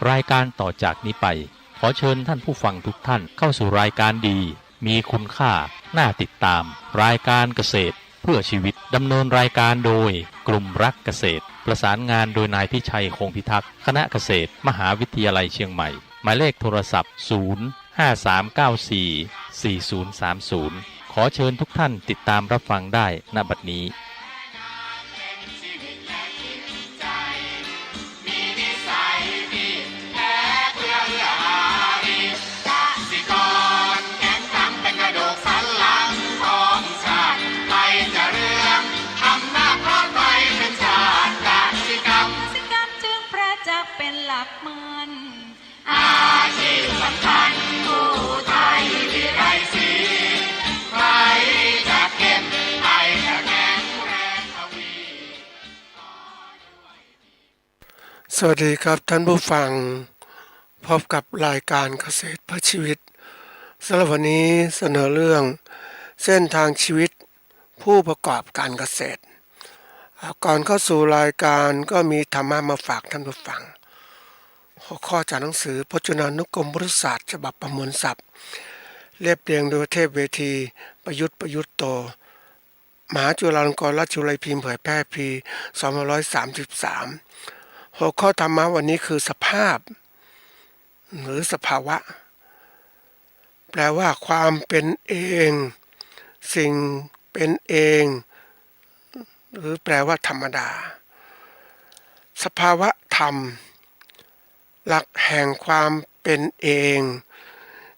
รายการต่อจากนี้ไปขอเชิญท่านผู้ฟังทุกท่านเข้าสู่รายการดีมีคุณค่าน่าติดตามรายการเกษตรเพื่อชีวิตดำเนินรายการโดยกลุ่มรักเกษตรประสานงานโดยนายพิชัยคงพิทักษ์คณะเกษตรมหาวิทยาลัยเชียงใหม่หมายเลขโทรศัพท์053944030ขอเชิญทุกท่านติดตามรับฟังได้ณบัดนี้สวัสดีครับท่านผู้ฟังพบกับรายการเกษตรเพื่อชีวิตสำหรับวันนี้เสนอเรื่องเส้นทางชีวิตผู้ประกอบการเกษตรก่อนเข้าสู่รายการก็มีธรรมะมาฝากท่านผู้ฟังหัวข้อจากหนังสือพจนานุกรมพุทธศาสตร์ฉบับประมวลศัพท์เรียบเรียงโดยเทพเวทีประยุทธ์โตมหาจุฬาลงกรณราชวิทยาลัยพิมพ์เผยแพร่ปี2533หัวข้อธรรมะวันนี้คือสภาพหรือสภาวะแปลว่าความเป็นเองสิ่งเป็นเองหรือแปลว่าธรรมดาสภาวะธรรมหลักแห่งความเป็นเอง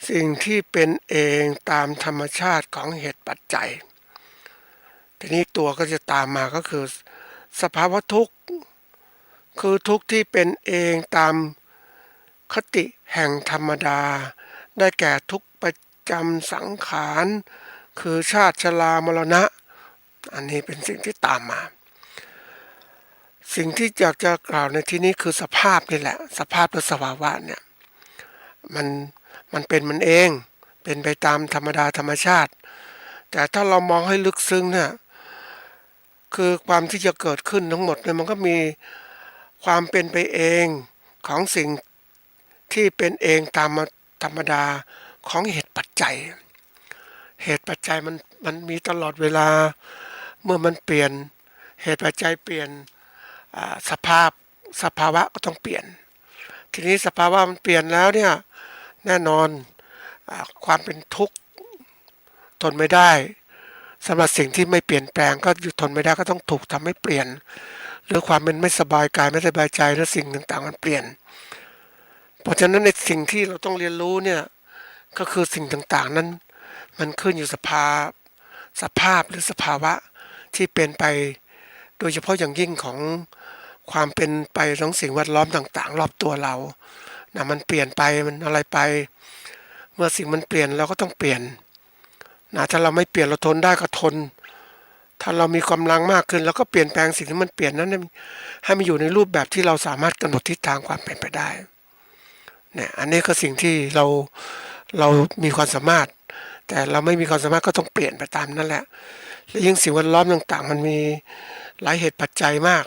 สิ่งที่เป็นเองตามธรรมชาติของเหตุปัจจัยทีนี้ตัวก็จะตามมาก็คือสภาวะทุกข์คือทุกข์ที่เป็นเองตามคติแห่งธรรมดาได้แก่ทุกข์ประจำสังขารคือชาติชรามรณะอันนี้เป็นสิ่งที่ตามมาสิ่งที่อยากจะกล่าวในที่นี้คือสภาพนี่แหละสภาพหรือสภาวะเนี่ยมันเป็นมันเองเป็นไปตามธรรมดาธรรมชาติแต่ถ้าเรามองให้ลึกซึ้งเนี่ยคือความที่จะเกิดขึ้นทั้งหมดเนี่ยมันก็มีความเป็นไปเองของสิ่งที่เป็นเองตามธรรมดาของเหตุปัจจัยเหตุปัจจัยมันมีตลอดเวลาเมื่อมันเปลี่ยนเหตุปัจจัยเปลี่ยนสภาวะก็ต้องเปลี่ยนทีนี้สภาวะมันเปลี่ยนแล้วเนี่ยแน่นอนความเป็นทุกข์ทนไม่ได้สำหรับสิ่งที่ไม่เปลี่ยนแปลงก็อยู่ทนไม่ได้ก็ต้องถูกทำให้เปลี่ยนหรือความเป็นไม่สบายกายไม่สบายใจและสิ่งต่างๆมันเปลี่ยนเพราะฉะนั้นในสิ่งที่เราต้องเรียนรู้เนี่ยก็คือสิ่งต่างๆนั้นมันขึ้นอยู่สภาพหรือสภาวะที่เป็นไปโดยเฉพาะอย่างยิ่งของความเป็นไปของสิ่งแวดล้อมต่างๆรอบตัวเรานะมันเปลี่ยนไปมันอะไรไปเมื่อสิ่งมันเปลี่ยนเราก็ต้องเปลี่ยนนะถ้าเราไม่เปลี่ยนเราทนได้ก็ทนถ้าเรามีกำลังมากขึ้นแล้วก็เปลี่ยนแปลงสิ่งที่มันเปลี่ยนนั้นให้มันอยู่ในรูปแบบที่เราสามารถกำหนดทิศทางความเป็นไปได้เนี่ยอันนี้ก็สิ่งที่เรามีความสามารถแต่เราไม่มีความสามารถก็ต้องเปลี่ยนไปตามนั่นแหละและยิ่งสิ่งแวดล้อมต่างๆมันมีหลายเหตุปัจจัยมาก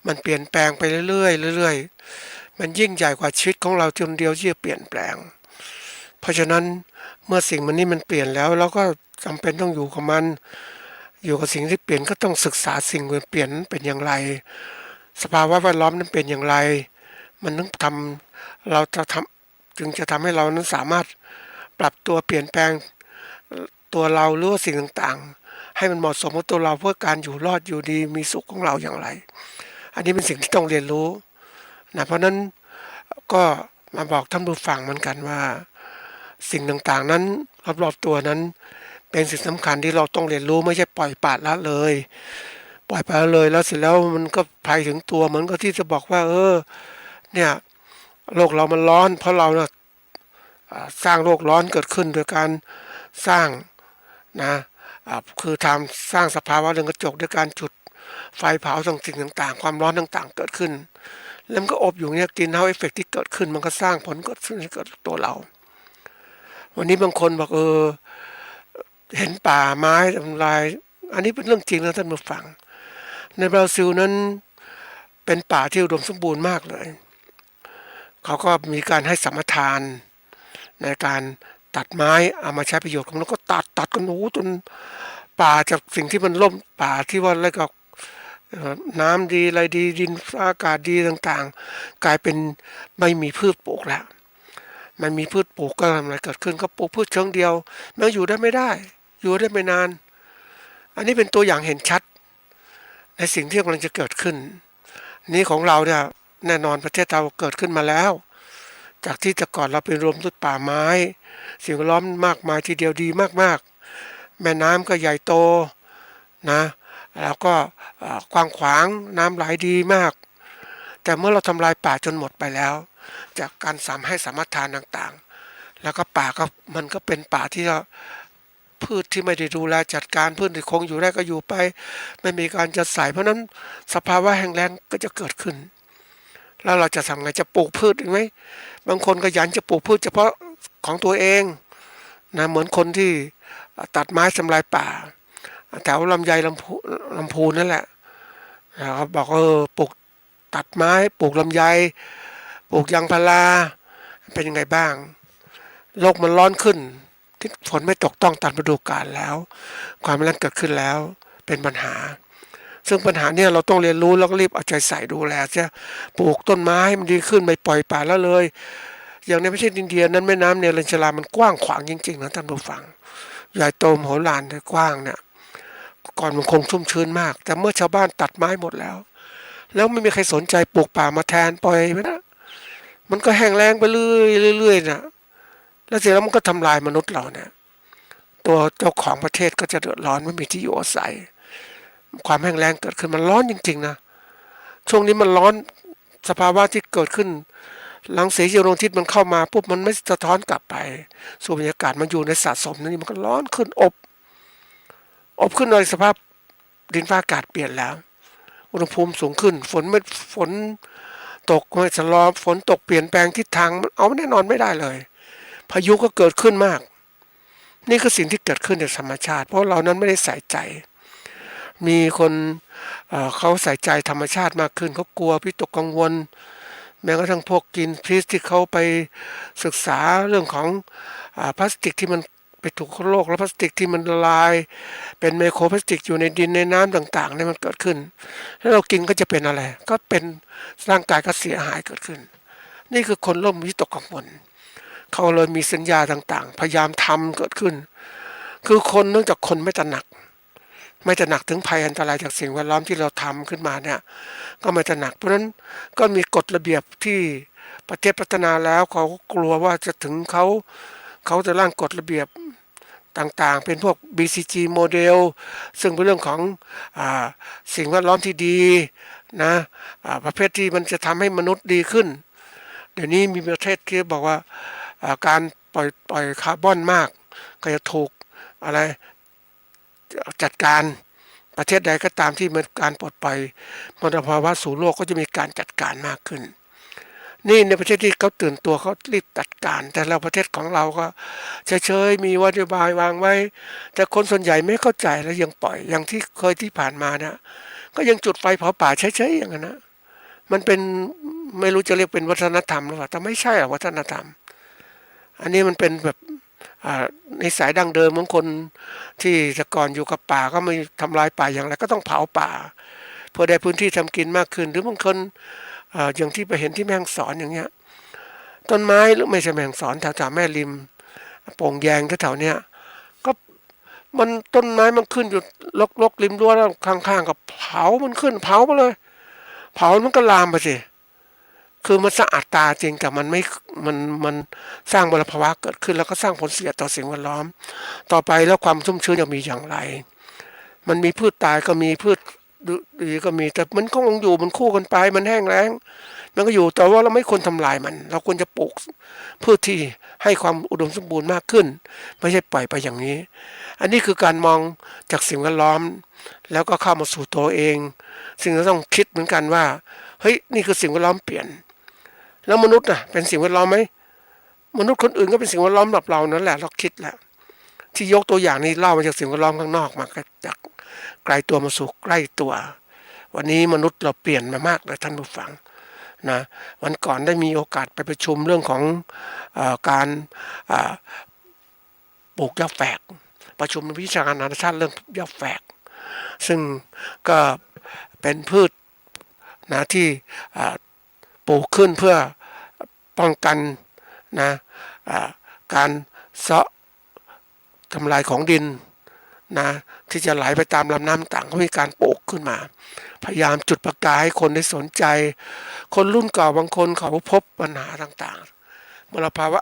มันเปลี่ยนแปลงไปเรื่อยๆมันยิ่งใหญ่กว่าชีวิตของเราคนเดียวที่จะเปลี่ยนแปลงเพราะฉะนั้นเมื่อสิ่งมันนี้มันเปลี่ยนแล้วเราก็จำเป็นต้องอยู่กับมันอยู่กับสิ่งที่เปลี่ยนก็ต้องศึกษาสิ่งเปลี่ยนเป็นอย่างไรสภาวะแวดล้อมนั้นเป็นอย่างไรมันต้องเราจะทำจึงจะทำให้เรานั้นสามารถปรับตัวเปลี่ยนแปลงตัวเราหรือว่าสิ่งต่างๆให้มันเหมาะสมกับตัวเราเพื่อการอยู่รอดอยู่ดีมีสุขของเราอย่างไรอันนี้เป็นสิ่งที่ต้องเรียนรู้นะเพราะนั้นก็มาบอกท่านผู้ฟังเหมือนกันว่าสิ่งต่างๆนั้นรอบๆตัวนั้นเป็นสิ่งสำคัญที่เราต้องเรียนรู้ไม่ใช่ปล่อยปละละเลยปล่อยไปเลยแล้วเสร็จแล้วมันก็ภัยถึงตัวเหมือนกับที่จะบอกว่าเนี่ยโลกเรามันร้อนเพราะเราเนี่ยสร้างโลกร้อนเกิดขึ้นโดยการสร้างนะคือสร้างสภาวะเรือนกระจกด้วยการจุดไฟเผาสิ่งต่างๆความร้อนต่างๆเกิดขึ้นแล้วมันก็อบอยู่เนี่ยกินเฮาเอฟเฟกต์ที่เกิดขึ้นมันก็สร้างผลเกิดขึ้นให้เกิดตัวเราวันนี้บางคนบอกเห็นป่าไม้ทำลายอันนี้เป็นเรื่องจริงนะท่านผู้ฟังในบราซิลนั้นเป็นป่าที่อุดมสมบูรณ์มากเลย เขาก็มีการให้สัมปทานในการตัดไม้เอามาใช้ประโยชน์ของเราก็ตัดกันโอ้จนป่าจากสิ่งที่มันล่มป่าที่ว่าแล้วก็น้ำดีอะไรดีดินอากาศดีต่างๆกลายเป็นไม่มีพืชปลูกแล้วมันมีพืชปลูกก็ทำอะไรเกิดขึ้นก็ปลูกพืชเชิงเดียวมันอยู่ได้ไม่ได้อยู่ได้ไม่นานอันนี้เป็นตัวอย่างเห็นชัดในสิ่งที่กำลังจะเกิดขึ้นนี้ของเราเนี่ยแน่นอนประเทศเราเกิดขึ้นมาแล้วจากที่แต่ก่อนเราเป็นรวมต้นป่าไม้สิ่งแวดล้อมมากมายทีเดียวดีมากๆแม่น้ำก็ใหญ่โตนะแล้วก็กว้างขวางน้ำไหลดีมากแต่เมื่อเราทำลายป่าจนหมดไปแล้วจากการให้สัมปทานต่างๆแล้วก็ป่าก็มันก็เป็นป่าที่พืชที่ไม่ได้ดูแลจัดการพืชที่คงอยู่ได้ก็อยู่ไปไม่มีการจัดสรรเพราะนั้นสภาวะแห้งแล้งก็จะเกิดขึ้นแล้วเราจะทำไงจะปลูกพืชอีกไหมบางคนก็ยันจะปลูกพืชเฉพาะของตัวเองนะเหมือนคนที่ตัดไม้ทำลายป่าแถวลำไยลำพูนนั่นแหละนะครับบอกปลูกตัดไม้ปลูกลำไยปลูกยางพาราเป็นยังไงบ้างโลกมันร้อนขึ้นที่ฝนไม่ตกต้องตามฤดูกาลแล้วความแล้งเกิดขึ้นแล้วเป็นปัญหาซึ่งปัญหาเนี่ยเราต้องเรียนรู้แล้วก็รีบเอาใจใส่ดูแลจะปลูกต้นไม้ให้มันดีขึ้นไม่ปล่อยป่าแล้วเลยอย่างในประเทศอินเดียนั้นแม่น้ำเนรัญชรามันกว้างขวางจริงๆนะท่านผู้ฟังใหญ่โตมโหฬารกว้างเนี่ยก่อนมันคงชุ่มชื้นมากแต่เมื่อชาวบ้านตัดไม้หมดแล้วไม่มีใครสนใจปลูกป่ามาแทนปล่อยไปนะมันก็แห้งแล้งไปเรื่อยๆนะแล้วเสร็จแล้วมันก็ทำลายมนุษย์เราเนี่ยตัวเจ้าของประเทศก็จะเดือดร้อนไม่มีที่อยู่อาศัยความแห้งแล้งเกิดขึ้นมันร้อนจริงๆนะช่วงนี้มันร้อนสภาวะที่เกิดขึ้นรังสีดวงอาทิตย์มันเข้ามาปุ๊บมันไม่สะท้อนกลับไปสู่บรรยากาศมันอยู่ในสะสมนี่มันก็ร้อนขึ้นอบขึ้นในสภาพดินฟ้าอากาศเปลี่ยนแล้วอุณหภูมิสูงขึ้นฝนตกไม่ชะลอฝนตกเปลี่ยนแปลงทิศทางมันเอาแน่นอนไม่ได้เลยพายุก็เกิดขึ้นมากนี่คือสิ่งที่เกิดขึ้นในธรรมชาติเพราะเรานั้นไม่ได้ใส่ใจมีคนเขาใส่ใจธรรมชาติมากขึ้นเขากลัววิตกกังวลแม้กระทั่งพวกกินพลาสติกเขาไปศึกษาเรื่องของพลาสติกที่มันไปถูกโลกและพลาสติกที่มันละลายเป็นไมโครพลาสติกอยู่ในดินในน้ำต่างๆนี่มันเกิดขึ้นแล้วเรากินก็จะเป็นอะไรก็เป็นร่างกายก็เสียหายเกิดขึ้นนี่คือคนเริ่มวิตกกังวลเขาเลยมีสัญญาต่างๆพยายามทำเกิดขึ้นคือคนเนื่องจากคนไม่ตระหนักถึงภัยอันตรายจากสิ่งแวดล้อมที่เราทำขึ้นมาเนี่ยก็ไม่ตระหนักเพราะฉะนั้นก็มีกฎระเบียบที่ประเทศพัฒนาแล้วเขากลัวว่าจะถึงเขาจะร่างกฎระเบียบต่างๆเป็นพวก BCG โมเดลซึ่งเป็นเรื่องของสิ่งแวดล้อมที่ดีนะประเภทที่มันจะทำให้มนุษย์ดีขึ้นเดี๋ยวนี้มีประเทศที่บอกว่าการปล่อยคาร์บอนมากก็จะถูกอะไรจัดการประเทศใดก็ตามที่มีการปลดปล่อยมลภาวะสู่โลกก็จะมีการจัดการมากขึ้นนี่ในประเทศที่เขาตื่นตัวเขารีบจัดการแต่เราประเทศของเราก็เฉยๆมีนโยบายวางไว้แต่คนส่วนใหญ่ไม่เข้าใจและยังปล่อยอย่างที่เคยที่ผ่านมานะก็ยังจุดไฟเผาป่าเฉยๆอย่างนั้นนะมันเป็นไม่รู้จะเรียกเป็นวัฒนธรรมหรือเปล่าแต่ไม่ใช่หรอกวัฒนธรรมอันนี้มันเป็นแบบในสายดั้งเดิมของคนที่แต่ก่อนอยู่กับป่าก็ไม่ทำลายป่าอย่างไรก็ต้องเผาป่าเพื่อได้พื้นที่ทำกินมากขึ้นหรือบางคนอย่างที่ไปเห็นที่แม่ฮ่องสอนอย่างเงี้ยต้นไม้หรือไม่ใช่แม่ฮ่องสอนแถวๆแม่ริมโป่งแยงแถวๆเนี้ยก็มันต้นไม้มันขึ้นอยู่ลกริมรั้วแล้วข้างๆกับเผามันขึ้นเผาไปเลยเผามันก็ลามไปสิคือมันสะอาดตาจริงแต่มันไม่มันสร้างมลภาวะเกิดขึ้นแล้วก็สร้างผลเสียต่อสิ่งแวดล้อมต่อไปแล้วความชุ่มชื้นจะมีอย่างไรมันมีพืชตายก็มีพืชดีก็มีแต่มันก็คงอยู่มันคู่กันไปมันแห้งแล้งมันก็อยู่แต่ว่าเราไม่ควรทำลายมันเราควรจะปลูกพืชที่ให้ความอุดมสมบูรณ์มากขึ้นไม่ใช่ปล่อยไปอย่างนี้อันนี้คือการมองจากสิ่งแวดล้อมแล้วก็เข้ามาสู่ตัวเองสิ่งที่ต้องคิดเหมือนกันว่าเฮ้ยนี่คือสิ่งแวดล้อมเปลี่ยนแล้วมนุษย์น่ะเป็นสิ่งแวดล้อมไหมมนุษย์คนอื่นก็เป็นสิ่งแวดล้อมแบบเรานั่นแหละเราคิดแหละที่ยกตัวอย่างนี้เล่ามาจากสิ่งแวดล้อมข้างนอกมาจากไกลตัวมาสู่ใกล้ตัววันนี้มนุษย์เราเปลี่ยนมามากเลยท่านผู้ฟัง นะวันก่อนได้มีโอกาสไปประชุมเรื่องของการปลูกหญ้าแฝกประชุมวิชาการนานาชาติเรื่องหญ้าแฝกซึ่งก็เป็นพืชนะที่ปลูกขึ้นเพื่อป้องกันนะการเซาะทำลายของดินนะที่จะไหลไปตามลำน้ำต่างก็มีการปลูกขึ้นมาพยายามจุดประกายให้คนได้สนใจคนรุ่นเก่าบางคนเขาพบปัญหาต่างๆมลภาวะ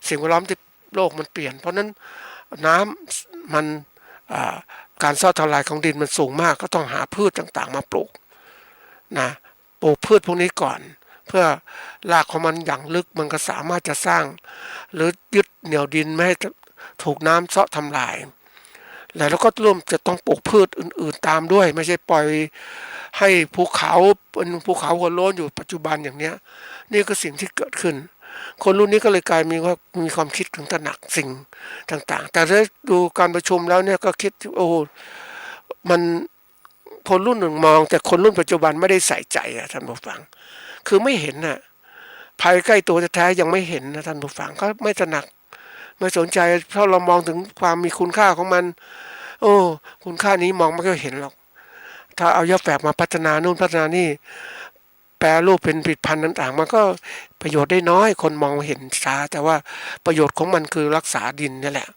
สิ่งแวดล้อมที่โลกมันเปลี่ยนเพราะนั้นน้ำมันการเซาะทำลายของดินมันสูงมากก็ต้องหาพืชต่างๆมาปลูกนะปลูกพืชพวกนี้ก่อนเพื่อรากของมันอย่างลึกมันก็สามารถจะสร้างหรือยึดเหนี่ยวดินไม่ให้ถูกน้ำเซาะทำลายแล้วก็ร่วมจะต้องปลูกพืชอื่นๆตามด้วยไม่ใช่ปล่อยให้ภูเขาเป็นภูเขาหัวโล้นอยู่ปัจจุบันอย่างเนี้ยนี่ก็สิ่งที่เกิดขึ้นคนรุ่นนี้ก็เลยกลายมีความคิดถึงตระหนักสิ่งต่างๆแต่ได้ดูการประชุมแล้วเนี่ยก็คิดโอ้มันคนรุ่นหนึ่งมองแต่คนรุ่นปัจจุบันไม่ได้ใส่ใจท่านผู้ฟังคือไม่เห็นน่ะภัยใกล้ตัวแท้ๆยังไม่เห็นนะท่านผู้ฟังก็ไม่ตระหนักไม่สนใจเพราะเรามองถึงความมีคุณค่าของมันโอ้คุณค่านี้มองไม่ค่อยเห็นหรอกถ้าเอาหญ้าแฝกมาพัฒนานู่นพัฒนานี่แปรรูปเป็นผลิตภัณฑ์ต่างๆมันก็ประโยชน์ได้น้อยคนมองเห็นช้าแต่ว่าประโยชน์ของมันคือรักษาดินนี่แหละ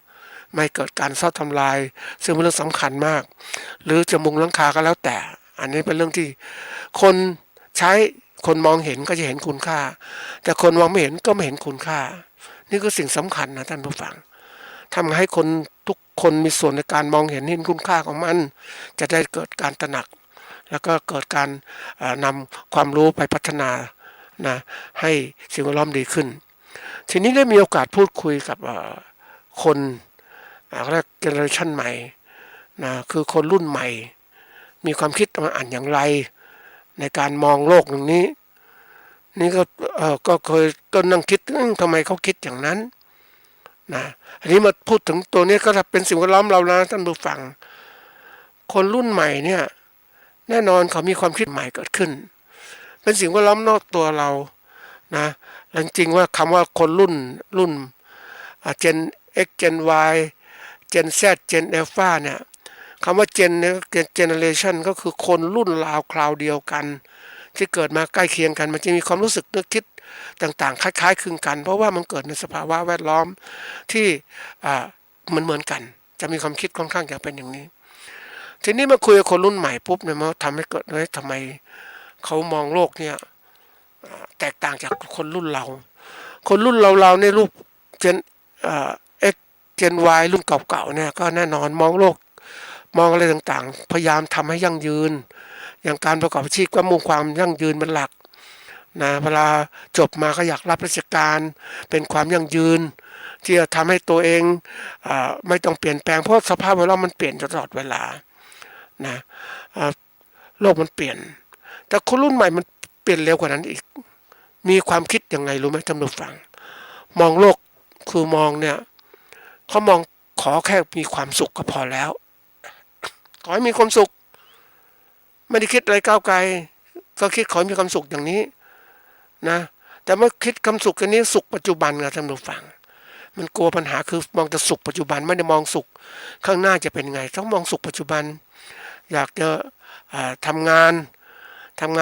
ไม่เกิดการเซาะทำลายซึ่งเป็นเรื่องสำคัญมากหรือจะมุงหลังคาก็แล้วแต่อันนี้เป็นเรื่องที่คนใช้คนมองเห็นก็จะเห็นคุณค่าแต่คนมองไม่เห็นก็ไม่เห็นคุณค่านี่คือสิ่งสำคัญนะท่านผู้ฟังทำให้คนทุกคนมีส่วนในการมองเห็นคุณค่าของมันจะได้เกิดการตระหนักแล้วก็เกิดการนำความรู้ไปพัฒนานะให้สิ่งแวดล้อมดีขึ้นทีนี้ได้มีโอกาสพูดคุยกับคนเรียกเจเนอเรชันใหม่นะคือคนรุ่นใหม่มีความคิดอ่านอย่างไรในการมองโลกอย่างนี้นี่ก็เคยก็นั่งคิดทำไมเขาคิดอย่างนั้นนะอันนี้มาพูดถึงตัวนี้ก็เป็นสิ่งแวดล้อมเรานะท่านผู้ฟังคนรุ่นใหม่เนี่ยแน่นอนเขามีความคิดใหม่เกิดขึ้นเป็นสิ่งแวดล้อมนอกตัวเรานะจริงๆว่าคำว่าคนรุ่นเจน X เจน Y เจน Z เจน Alpha เนี่ยคำว่าเจนเนี่ยเจเนเรชันก็คือคนรุ่นราวคราวเดียวกันที่เกิดมาใกล้เคียงกันมันจะมีความรู้สึกนึกคิดต่างๆคล้ายๆคลึงกันเพราะว่ามันเกิดในสภาวะแวดล้อมที่เหมือนกันจะมีความคิดค่อนข้างจะเป็นอย่างนี้ทีนี้มาคุยกับคนรุ่นใหม่ปุ๊บเนี่ยมันทำให้เกิดเลยทำไมเขามองโลกเนี่ยแตกต่างจากคนรุ่นเราคนรุ่นเราในรูปเจนX เจน Y รุ่นเก่าๆเนี่ยก็แน่นอนมองโลกมองอะไรต่างๆพยายามทำให้ยั่งยืนอย่างการประกอบอาชีพก็มุ่งความยั่งยืนเป็นหลักนะเวลาจบมาก็อยากรับราชการเป็นความยั่งยืนที่จะทำให้ตัวเองไม่ต้องเปลี่ยนแปลงเพราะสภาพแวดล้อมมันเปลี่ยนตลอดเวลานะโลกมันเปลี่ยนแต่คนรุ่นใหม่มันเปลี่ยนเร็วกว่านั้นอีกมีความคิดยังไงรู้ไหมท่านผู้ฟังมองโลกคือมองเนี่ยเขามองขอแค่มีความสุขก็พอแล้วขอให้มีความสุขไม่ได้คิดอะไรก้าวไกลก็คิดขอให้มีความสุขอย่างนี้นะแต่เมื่อคิดความสุขอันนี้สุขปัจจุบันไงท่านผู้ฟังมันกลัวปัญหาคือมองแต่สุขปัจจุบันไม่ได้มองสุขข้างหน้าจะเป็นไงต้องมองสุขปัจจุบันอยากจะทำงาน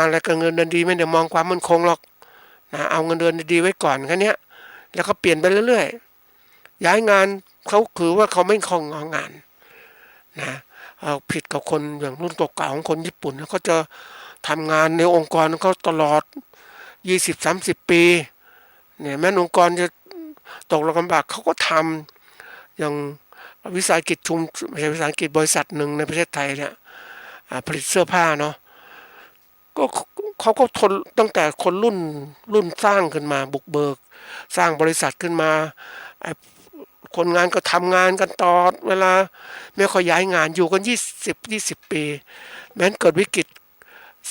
อะไรก็เงินเดือนดีไม่ได้มองความมั่นคงหรอกนะเอาเงินเดือนดีไว้ก่อนแค่นี้แล้วก็เปลี่ยนไปเรื่อยๆย้ายงานเขาคือว่าเขาไม่คงงานนะผิดกับคนอย่างรุ่นเก่าๆของคนญี่ปุ่นเขาจะทำงานในองค์กรเขาตลอด20-30 ปีเนี่ยแม้องค์กรจะตกลำบากเขาก็ทำอย่างวิสาหกิจไม่ใช่วิสาหกิจบริษัทหนึ่งในประเทศไทยเนี่ยผลิตเสื้อผ้าเนาะก็เขาก็ทนตั้งแต่คนรุ่นสร้างขึ้นมาบุกเบิกสร้างบริษัทขึ้นมาคนงานก็ทำงานกันต่อเวลาไม่ค่อยย้ายงานอยู่กัน20 ปีแม้เกิดวิกฤต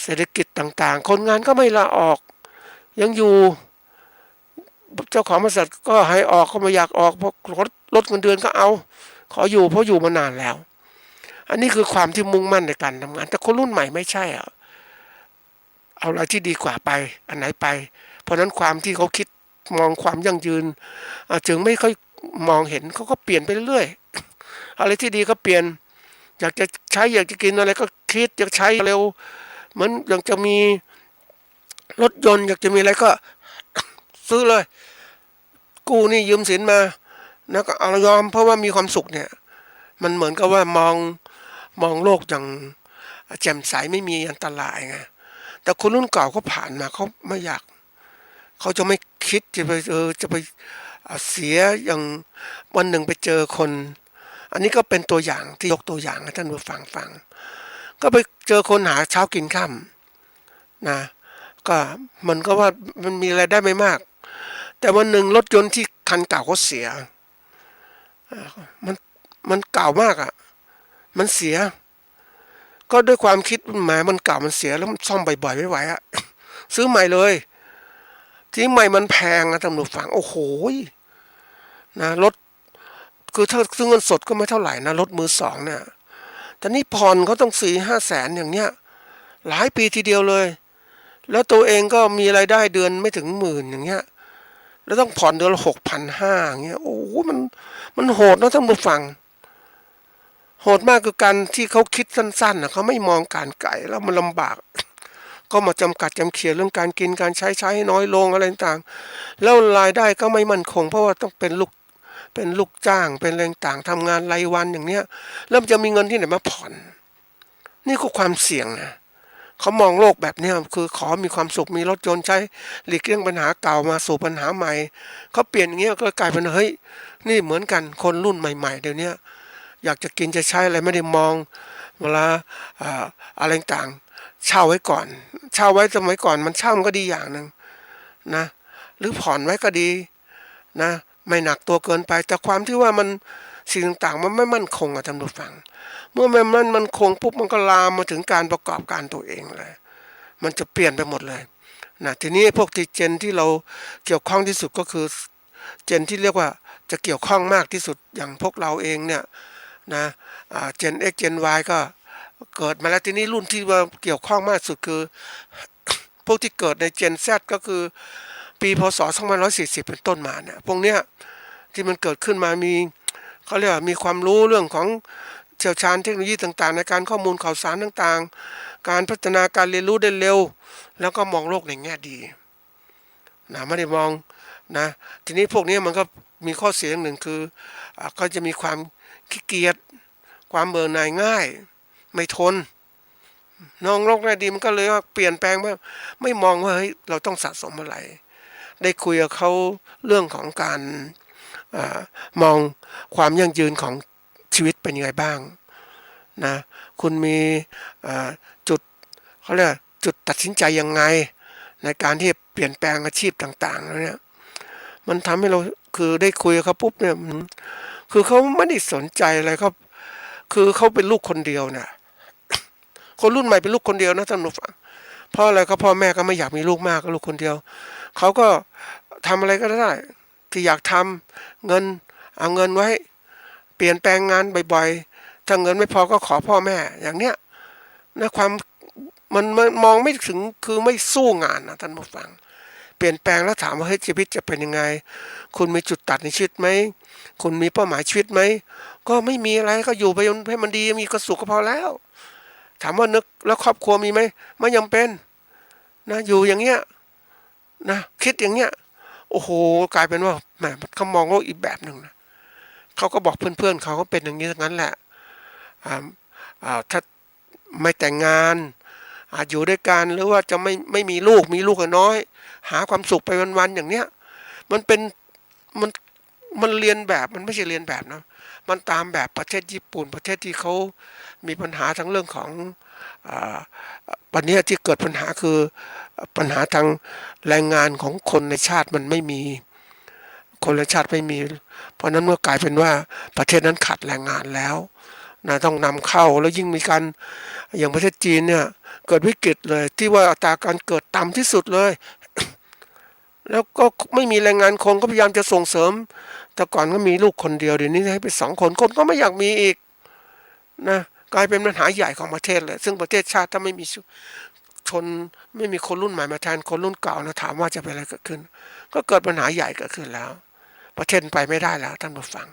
เศรษฐกิจต่างๆคนงานก็ไม่ลาออกยังอยู่เจ้าของบริษัทก็ให้ออกก็ไม่อยากออกเพราะลดเงินเดือนก็เอาขออยู่เพราะอยู่มานานแล้วอันนี้คือความที่มุ่งมั่นในการทำงานแต่คนรุ่นใหม่ไม่ใช่ เอาอะไรที่ดีกว่าไปอันไหนไปเพราะนั้นความที่เขาคิดมองความยั่งยืนจึงไม่ค่อยมองเห็นเขาก็เปลี่ยนไปเรื่อยๆอะไรที่ดีก็เปลี่ยนอยากจะใช้อยากจะกินอะไรก็คิดอยากใช้เร็วเหมือนอยากจะมีรถยนต์อยากจะมีอะไรก็ซื้อเลยกู้หนี้ยืมสินมาแล้วก็เอายอมเพราะว่ามีความสุขเนี่ยมันเหมือนกับว่ามองโลกอย่างแจ่มใสไม่มีอันตรายไงแต่คนรุ่นเก่าเขาผ่านมาเขาไม่อยากเขาจะไม่คิดจะไปจะไปเสียอย่างวันหนึ่งไปเจอคนอันนี้ก็เป็นตัวอย่างที่ยกตัวอย่างให้ท่านผู้ฟังก็ไปเจอคนหาเช้ากินค่ำนะก็มันก็ว่ามันมีอะไรได้ไม่มากแต่วันหนึ่งรถยนต์ที่คันเก่าเขาเสียมันมันเก่ามากอ่ะมันเสียก็ด้วยความคิดแหมมันเก่ามันเสียแล้วมันซ่อมบ่อยๆไม่ไหวอ่ะซื้อใหม่เลยที่ใหม่มันแพงนะท่านผู้ฟังโอ้โหนะรถคือถ้าซื้อเงินสดก็ไม่เท่าไหร่นะรถมือสองเนี่ยแต่นี่ผ่อนเขาต้อง4-5 แสนอย่างเงี้ยหลายปีทีเดียวเลยแล้วตัวเองก็มีรายได้เดือนไม่ถึง10,000อย่างเงี้ยแล้วต้องผ่อนเดือนละ6,500อย่างเงี้ยโอ้โหมันโหดนะท่านผู้ฟังโหดมากคือการที่เขาคิดสั้นๆนะเขาไม่มองการไกลแล้วมันลำบากก็มาจำกัดจำเขียนเรื่องการกินการใช้ให้น้อยลงอะไรต่างๆแล้วรายได้ก็ไม่มั่นคงเพราะว่าต้องเป็นลูกจ้างเป็นแรงต่างทำงานรายวันอย่างเนี้ยแล้วจะมีเงินที่ไหนมาผ่อนนี่ก็ความเสี่ยงนะเขามองโลกแบบนี้คือขอมีความสุขมีรถยนต์ใช้หลีกเลี่ยงปัญหาเก่ามาสู่ปัญหาใหม่เขาเปลี่ยนอย่างเงี้ยก็กลายเป็นเฮ้ยนี่เหมือนกันคนรุ่นใหม่ๆเดี๋ยวนี้อยากจะกินจะใช้อะไรไม่ได้มองเวลาอะไรต่างเช่าไว้ก่อนเช่าไว้สมัยก่อนมันเช่ามันก็ดีอย่างหนึ่งนะหรือผ่อนไว้ก็ดีนะไม่หนักตัวเกินไปแต่ความที่ว่ามันสิ่งต่างๆมันไม่มั่นคงอะท่านผู้ฟังเมื่อมันคงปุ๊บมันก็ลามมาถึงการประกอบการตัวเองเลยมันจะเปลี่ยนไปหมดเลยนะทีนี้พวกที่เจนที่เราเกี่ยวข้องที่สุดก็คือเจนที่เรียกว่าจะเกี่ยวข้องมากที่สุดอย่างพวกเราเองเนี่ยนะเจน X เจน Y ก็เกิดมาแล้วทีนี้รุ่นที่ว่าเกี่ยวข้องมากสุดคือพวกที่เกิดในเจน Z ก็คือปีพศ2540เป็นต้นมาเนี่ยพวกเนี้ยที่มันเกิดขึ้นมามีเขาเรียกว่ามีความรู้เรื่องของเชี่ยวชาญเทคโนโลยีต่างๆในการข้อมูลข่าวสารต่างๆการพัฒนาการเรียนรู้ได้เร็วแล้วก็มองโลกในแง่ดีนะไม่ได้มองนะทีนี้พวกนี้มันก็มีข้อเสียอย่างหนึ่งคือก็จะมีความขี้เกียจความเบื่อหน่ายง่ายไม่ทนน้องโลกในดีมันก็เลยว่าเปลี่ยนแปลงไม่มองว่าเฮ้ยเราต้องสะสมอะไรได้คุยกับเขาเรื่องของการมองความยั่งยืนของชีวิตเป็นยังไงบ้างนะคุณมีจุดเขาเรียกจุดตัดสินใจยังไงในการที่เปลี่ยนแปลงอาชีพต่างๆแล้วเนี่ยมันทำให้เราคือได้คุยกับเขาปุ๊บเนี่ยคือเขาไม่ได้สนใจอะไรเขาคือเขาเป็นลูกคนเดียวเนี่ยคนรุ่นใหม่เป็นลูกคนเดียวนะท่านผู้ฟังเพราะอะไรก็พ่อแม่ก็ไม่อยากมีลูกมากก็ลูกคนเดียวเขาก็ทำอะไรก็ได้ที่อยากทำเงินเอาเงินไว้เปลี่ยนแปลงงานบ่อยๆถ้าเงินไม่พอก็ขอพ่อแม่อย่างเนี้ยนะความมันมองไม่ถึงคือไม่สู้งานนะท่านผู้ฟังเปลี่ยนแปลงแล้วถามว่าเฮ้ยชีวิตจะเป็นยังไงคุณมีจุดตัดในชีวิตไหมคุณมีเป้าหมายชีวิตไหมก็ไม่มีอะไรก็อยู่ไปให้มันดีมีความสุขก็พอแล้วถามว่านึกแล้วครอบครัวมีไหมไม่ยังเป็นนะอยู่อย่างเงี้ยนะคิดอย่างเงี้ยโอ้โหกลายเป็นว่าแหมเขามองโลกอีกแบบหนึ่งนะเขาก็บอกเพื่อนๆเขาก็เป็นอย่างนี้ทั้งนั้นแหละถ้าไม่แต่งงานอยู่ด้วยกันหรือว่าจะไม่มีลูกมีลูกน้อยหาความสุขไปวันๆอย่างเนี้ยมันเป็นมันมันเรียนแบบมันไม่ใช่เรียนแบบนะมันตามแบบประเทศญี่ปุ่นประเทศที่เขามีปัญหาทั้งเรื่องของปัญหาที่เกิดปัญหาคือปัญหาทางแรงงานของคนในชาติมันไม่มีคนในชาติไม่มีเพราะนั้นเมื่อกลายเป็นว่าประเทศนั้นขาดแรงงานแล้วนะต้องนำเข้าแล้วยิ่งมีการอย่างประเทศจีนเนี่ยเกิดวิกฤตเลยที่ว่าอัตราการเกิดต่ำที่สุดเลยแล้วก็ไม่มีแรงงานคนก็พยายามจะส่งเสริมแต่ก่อนก็มีลูกคนเดียวเดี๋ยวนี้ให้ไป2 คนคนก็ไม่อยากมีอีกนะกลายเป็นปัญหาใหญ่ของประเทศเลยซึ่งประเทศชาติถ้าไม่มี ชนไม่มีคนรุ่นใหม่มาแทนคนรุ่นเก่านะถามว่าจะเป็นอะไรเกิดขึ้นก็เกิดปัญหาใหญ่เกิดขึ้นแล้วประเทศไปไม่ได้แล้วท่านผู้ฟัง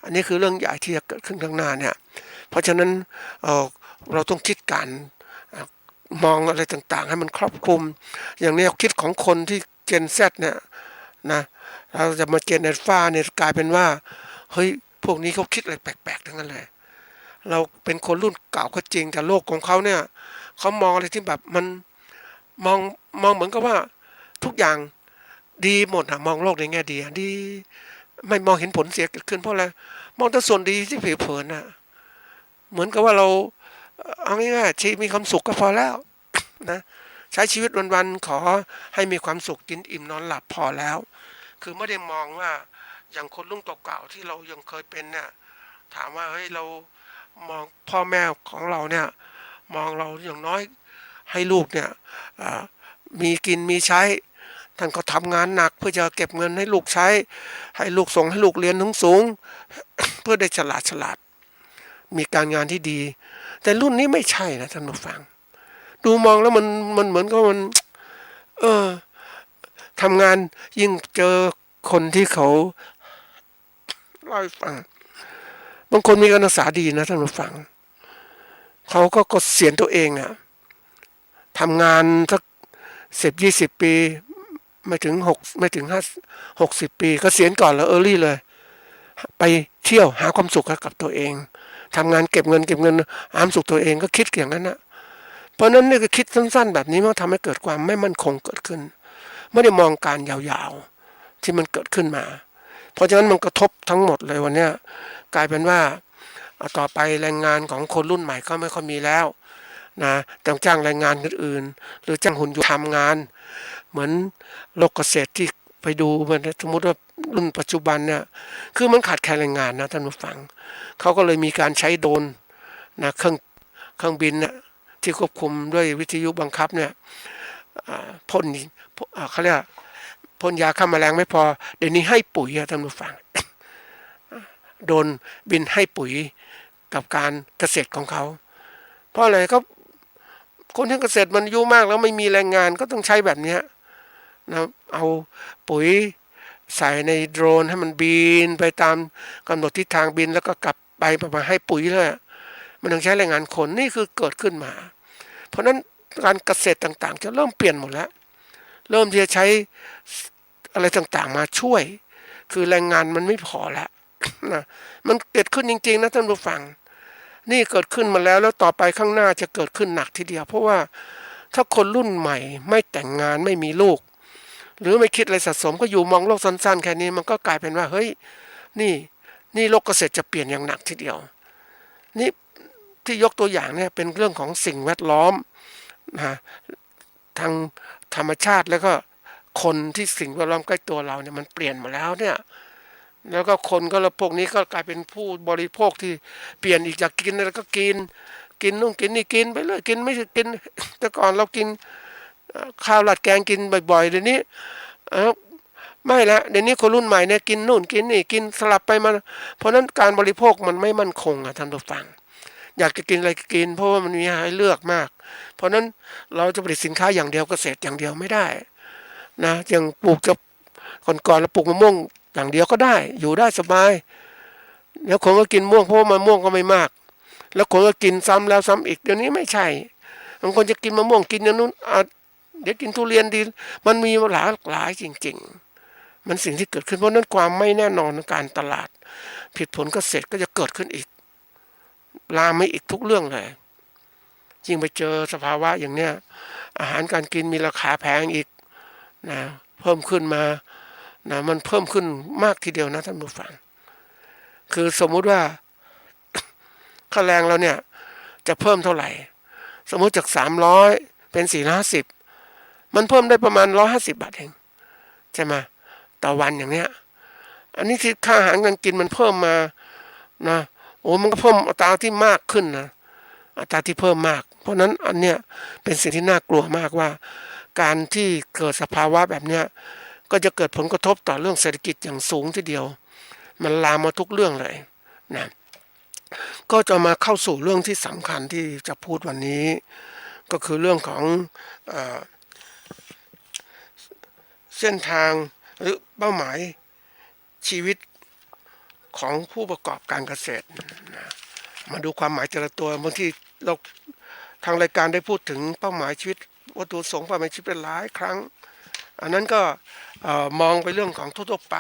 อันนี้คือเรื่องใหญ่ที่จะเกิดขึ้นข้างหน้าเนี่ยเพราะฉะนั้นเราต้องคิดการมองอะไรต่างๆให้มันครอบคลุมอย่างแนวคิดของคนที่เจน Z เนี่ยนะเราจะมาเจนอัลฟาเนี่ยกลายเป็นว่าเฮ้ยพวกนี้เขาคิดอะไรแปลกๆทั้งนั้นเลยเราเป็นคนรุ่นเก่าก็จริงแต่โลกของเขาเนี่ยเขามองอะไรที่แบบมันมองเหมือนกับว่าทุกอย่างดีหมดอะมองโลกในแง่ดีดีไม่มองเห็นผลเสียเกิดขึ้นเพราะอะไรมองแต่ส่วนดีที่ผิวเผินอะเหมือนกับว่าเราเอาง่ายๆชีวิตมีความสุขก็พอแล้วนะใช้ชีวิตวันๆขอให้มีความสุขกินอิ่มนอนหลับพอแล้วคือไม่ได้มองว่าอย่างคนรุ่นเก่าๆที่เรายังเคยเป็นเนี่ยถามว่าเฮ้ยเรามองพ่อแม่ของเราเนี่ยมองเราอย่างน้อยให้ลูกเนี่ยมีกินมีใช้ท่านก็ทำงานหนักเพื่อจะเก็บเงินให้ลูกใช้ให้ลูกส่งให้ลูกเรียนสูงเพื่อได้ฉลาดมีการงานที่ดีแต่รุ่นนี้ไม่ใช่นะท่านผู้ฟังดูมองแล้วมันเหมือนกับมันทำงานยิ่งเจอคนที่เขาเล่าให้ฟังบางคนมีการศึกษาดีนะท่านผู้ฟังเขาก็เกษียณตัวเองอะทำงานสัก10-20 ปีไม่ถึง60 ปีเกษียณก่อนแล้วเออร์ลี่เลยไปเที่ยวหาความสุขกับตัวเองทำงานเก็บเงินหาความสุขตัวเองก็คิดอย่างนั้นนะเพราะนั้นนี่ก็คิดสั้นๆแบบนี้มันทำให้เกิดความไม่มั่นคงเกิดขึ้นไม่ได้มองการยาวๆที่มันเกิดขึ้นมาเพราะฉะนั้นมันกระทบทั้งหมดเลยวันนี้กลายเป็นว่าต่อไปแรงงานของคนรุ่นใหม่ก็ไม่ค่อยมีแล้วนะต้องจ้างแรงงานอื่นๆหรือจ้างหุ่นยนต์ทำงานเหมือนโลกเกษตรที่ไปดูมันสมมติว่ารุ่นปัจจุบันเนี่ยคือมันขาดแคลนแรงงานนะท่านผู้ฟังเขาก็เลยมีการใช้โดรนนะเครื่องบินนะที่ควบคุมด้วยวิทยุบังคับเนี่ยพ่นเขาเรียกพ่นยาฆ่าแมลงไม่พอเดี๋ยวนี้ให้ปุ๋ยท่านผู้ฟังโดนบินให้ปุ๋ยกับการเกษตรของเขาเพราะอะไรก็คนที่เกษตรมันยุ่งมากแล้วไม่มีแรงงานก็ต้องใช้แบบนี้นะเอาปุ๋ยใส่ในโดรนให้มันบินไปตามกำหนดทิศทางบินแล้วก็กลับไปมาให้ปุ๋ยเลยมันต้องใช้แรงงานคนนี่คือเกิดขึ้นมาเพราะนั้นการเกษตรต่างๆจะเริ่มเปลี่ยนหมดแล้วเริ่มที่จะใช้อะไรต่างๆมาช่วยคือแรงงานมันไม่พอแล้วนะมันเกิดขึ้นจริงๆนะท่านผู้ฟังนี่เกิดขึ้นมาแล้วต่อไปข้างหน้าจะเกิดขึ้นหนักทีเดียวเพราะว่าถ้าคนรุ่นใหม่ไม่แต่งงานไม่มีลูกหรือไม่คิดอะไรสะสมก็อยู่มองโลกสั้นๆแค่นี้มันก็กลายเป็นว่าเฮ้ยนี่โลกเกษตรจะเปลี่ยนอย่างหนักทีเดียวนี่ที่ยกตัวอย่างเนี่ยเป็นเรื่องของสิ่งแวดล้อมนะทางธรรมชาติแล้วก็คนที่สิ่งแวดล้อมใกล้ตัวเราเนี่ยมันเปลี่ยนมาแล้วเนี่ยแล้วก็คนก็พวกนี้ก็กลายเป็นผู้บริโภคที่เปลี่ยนอีกจากกินแล้วก็กินนู่นกินนี่กินไปเลยกินไม่ใช่กินแต่ก่อนเรากินข้าวราดแกงกินบ่อยๆเดี๋ยวนี้ไม่ละเดี๋ยวนี้คนรุ่นใหม่เนี่ยกินนู่นกินนี่กินสลับไปมาเพราะนั้นการบริโภคมันไม่มั่นคงท่านผู้ฟังอยากจะกินอะไรกินเพราะว่ามันมีให้เลือกมากเพราะนั้นเราจะผลิตสินค้าอย่างเดียวเกษตรอย่างเดียวไม่ได้นะอย่างปลูกจะก่อนเราปลูกมะม่วงอย่างเดียวก็ได้อยู่ได้สบายแล้วคนก็กินม่วงเพราะว่ามะม่วงก็ไม่มากแล้วคนก็กินซ้ำแล้วซ้ำอีกเดี๋ยวนี้ไม่ใช่บางคนจะกินมะม่วงกินอย่างนู้นเดี๋ยวกินทุเรียนดีมันมีหลากหลายจริงๆมันสิ่งที่เกิดขึ้นเพราะนั้นความไม่แน่นอนในการตลาดผิดผลเกษตรก็จะเกิดขึ้นอีกลามไม่อีกทุกเรื่องเลยยิ่งไปเจอสภาวะอย่างเนี้ยอาหารการกินมีราคาแพงอีกนะเพิ่มขึ้นมานะมันเพิ่มขึ้นมากทีเดียวนะท่านผู้ฟังคือสมมุติว่าค่าแรงเราเนี่ยจะเพิ่มเท่าไหร่สมมุติจาก300เป็น450มันเพิ่มได้ประมาณ150 บาทเองใช่ไหมต่อวันอย่างเนี้ยอันนี้ที่ค่าอาหารการกินมันเพิ่มมานะโอ้มันก็เพิ่มอัตราที่มากขึ้นนะอัตราที่เพิ่มมากเพราะนั้นอันเนี้ยเป็นสิ่งที่น่ากลัวมากว่าการที่เกิดสภาวะแบบเนี้ยก็จะเกิดผลกระทบต่อเรื่องเศรษฐกิจอย่างสูงทีเดียวมันลามมาทุกเรื่องเลยนะก็จะมาเข้าสู่เรื่องที่สำคัญที่จะพูดวันนี้ ก็คือเรื่องของเอ่อเส้นทางหรือเป้าหมายชีวิตของผู้ประกอบการเกษตรนะมาดูความหมายแต่ละตัวบางทีเราทางรายการได้พูดถึงเป้าหมายชีวิตวัตถุประสงค์เป้าหมายชีวิตเป็นหลายครั้งอันนั้นก็มองไปเรื่องของทั่วๆไป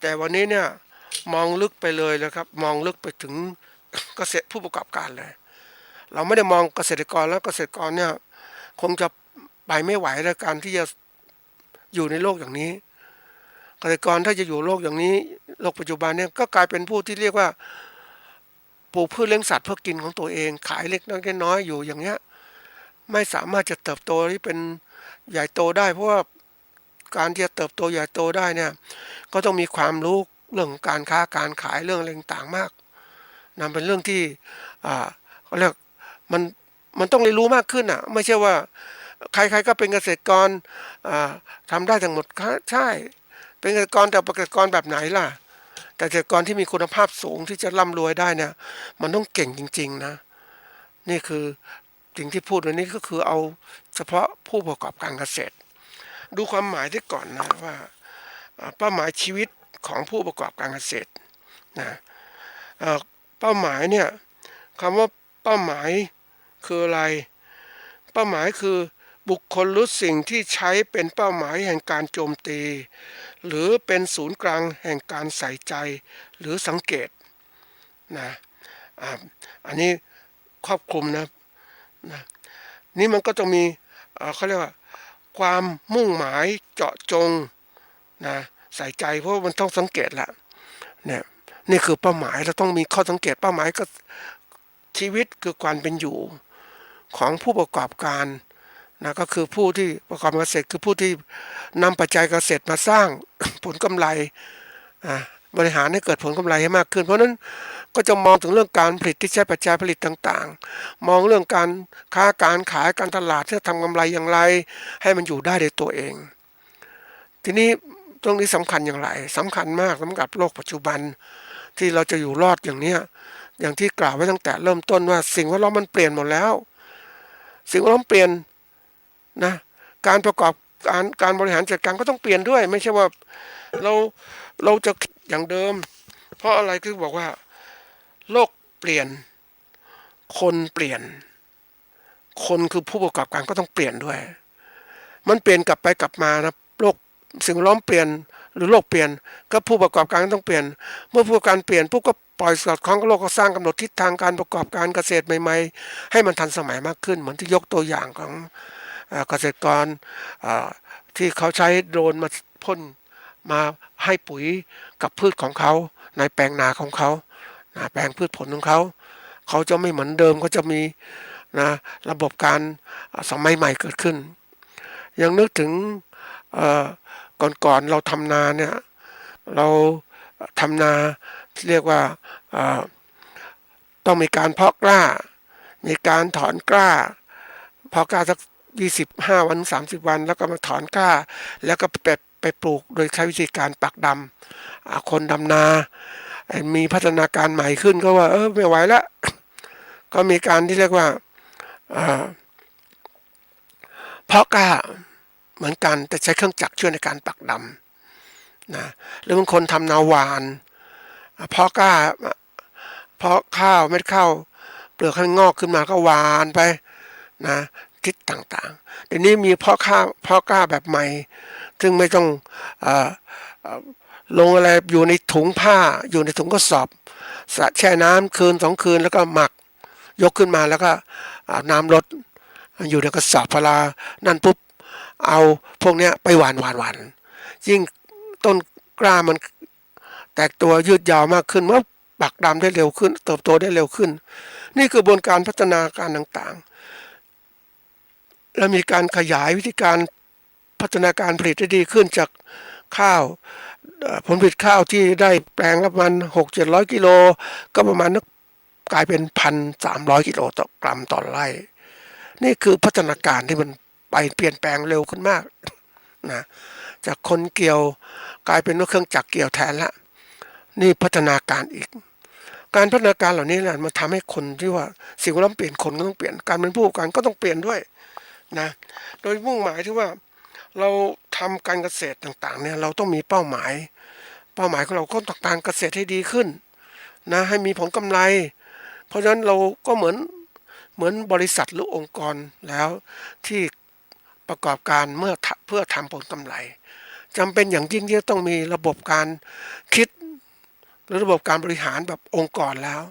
แต่วันนี้เนี่ยมองลึกไปเลยนะครับมองลึกไปถึงเกษตรผู้ประกอบการเลยเราไม่ได้มองเกษตรกรแล้วเกษตรกรเนี่ยคงจะไปไม่ไหวในการที่จะอยู่ในโลกอย่างนี้เกษตรกรถ้าจะอยู่โลกอย่างนี้โลกปัจจุบันเนี่ยก็กลายเป็นผู้ที่เรียกว่าปลูกพืชเลี้ยงสัตว์เพื่อกินของตัวเองขายเล็กน้อยอยู่อย่างเงี้ยไม่สามารถจะเติบโตที่เป็นใหญ่โตได้เพราะว่าการที่จะเติบโตใหญ่โตได้เนี่ยก็ต้องมีความรู้เรื่องการค้าการขายเรื่องอะไรต่างๆมากนั่นเป็นเรื่องที่เขาเรียกมันมันต้องเรียนรู้มากขึ้นอ่ะไม่ใช่ว่าใครๆก็เป็นเกษตรกรทำได้ทั้งหมดใช่เป็นเกษตรกรแต่เกษตรกรแบบไหนล่ะแต่เกษตรกรที่มีคุณภาพสูงที่จะร่ำรวยได้เนี่ยมันต้องเก่งจริงๆนะนี่คือสิ่งที่พูดวันนี้ก็คือเอาเฉพาะผู้ประกอบการเกษตรดูความหมายที่ก่อนนะว่าเป้าหมายชีวิตของผู้ประกอบการเกษตรนะเป้าหมายเนี่ยคำว่าเป้าหมายคืออะไรเป้าหมายคือบุคคลหรือสิ่งที่ใช้เป็นเป้าหมายแห่งการโจมตีหรือเป็นศูนย์กลางแห่งการใส่ใจหรือสังเกตนะอันนี้ครอบคลุมนะนี่มันก็จะมีเขาเรียกว่าความมุ่งหมายเจาะจงนะใส่ใจเพราะมันต้องสังเกตละเนี่ยนี่คือเป้าหมายเราต้องมีข้อสังเกตเป้าหมายก็ชีวิตคือความเป็นอยู่ของผู้ประกอบการนะก็คือผู้ที่ประกอบเกษตรคือผู้ที่นำปัจจัยเกษตรมาสร้างผลกำไรบริหารให้เกิดผลกำไรให้มากขึ้นเพราะนั้นก็จะมองถึงเรื่องการผลิตที่ใช้ปัจจัยผลิตต่างๆมองเรื่องการค้าการขายการตลาดที่จะทำกำไรอย่างไรให้มันอยู่ได้ในตัวเองทีนี้ตรงนี้สำคัญอย่างไรสำคัญมากสำหรับโลกปัจจุบันที่เราจะอยู่รอดอย่างเนี้ยอย่างที่กล่าวไว้ตั้งแต่เริ่มต้นว่าสิ่งแวดล้อมมันเปลี่ยนหมดแล้วสิ่งแวดล้อมเปลี่ยนนะการประกอบการบริหารจัดการก็ต้องเปลี่ยนด้วยไม่ใช่ว่าเราเราจะอย่างเดิมเพราะอะไรคือบอกว่าโลกเปลี่ยนคนเปลี่ยนคนคือผู้ประกอบการก็ต้องเปลี่ยนด้วยมันเปลี่ยนกลับไปกลับมานะโลกสิ่งแวดล้อมเปลี่ยนหรือโลกเปลี่ยนก็ผู้ประกอบการก็ต้องเปลี่ยนเมื่อผู้ประกอบการเปลี่ยนผู้ก็ปล่อยสอดคล้องกับโลกก็สร้างกำหนดทิศทางการประกอบการเกษตรใหม่ๆให้มันทันสมัยมากขึ้นเหมือนที่ยกตัวอย่างของเกษตรกรที่เขาใช้โดรนมาพ่นมาให้ปุ๋ยกับพืชของเขาในแปลงนาของเขาแปลงพืชผลของเขาเขาจะไม่เหมือนเดิมเขาจะมีนะระบบการสมัยใหม่เกิดขึ้นยังนึกถึงก่อนเราทำนาเนี่ยเราทำนาเรียกว่าต้องมีการเพาะกล้ามีการถอนกล้าเพาะกล้าสัก25 วัน 30 วันแล้วก็มาถอนกล้าแล้วก็ไปปลูกโดยใช้วิธีการปักดำคนดำนามีพัฒนาการใหม่ขึ้นก็ว่าไม่ไหวแล้วก็มีการที่เรียกว่าเพาะกล้าเหมือนกันแต่ใช้เครื่องจักรช่วยในการปักดำนะหรือบางคนทำนาหวานเพาะกล้าเพาะข้าวเม็ดข้าวเปลือกให้งอกขึ้นมาก็หวานไปนะทิศต่างๆเดี๋ยวนี้มีเพาะกล้าแบบใหม่ซึ่งไม่ต้องลงอะไรอยู่ในถุงผ้าอยู่ในถุงกระสอบแช่น้ำคืน2 คืนแล้วก็หมักยกขึ้นมาแล้วก็น้ำลดอยู่ในกระสอบพลานั่นปุ๊บเอาพวกเนี้ยไปหวานยิ่งต้นกล้ามันแตกตัวยืดยาวมากขึ้นเมื่อปักดำได้เร็วขึ้นเติบโตได้เร็วขึ้นนี่คือกระบวนการพัฒนาการต่างๆและมีการขยายวิธีการพัฒนาการผลิตได้ดีขึ้นจากข้าวผลผลิตข้าวที่ได้แปลงละประมาณ600-700 กิโลก็ประมาณกลายเป็น 1,300 กิโลต่อกรัมต่อไร่นี่คือพัฒนาการที่มันไปเปลี่ยนแปลงเร็วขึ้นมากนะจากคนเกี่ยวกลายเป็นเครื่องจักรเกี่ยวแทนละนี่พัฒนาการอีก การพัฒนาการเหล่านี้แหละมันทำให้คนที่ว่าสิ่งแวดล้อมเปลี่ยนคนก็ต้องเปลี่ยนการเป็นผู้ประกอบการก็ต้องเปลี่ยนด้วยนะโดยมุ่งหมายที่ว่าเราทำการเกษตรต่างๆเนี่ยเราต้องมีเป้าหมายของเราก็ต้องการเกษตรให้ดีขึ้นนะให้มีผลกำไรเพราะฉะนั้นเราก็เหมือนบริษัทหรือองค์กรแล้วที่ประกอบการเพื่อทำผลกำไรจำเป็นอย่างยิ่งที่ต้องมีระบบการคิดหรือระบบการบริหารแบบองค์กรแล้ว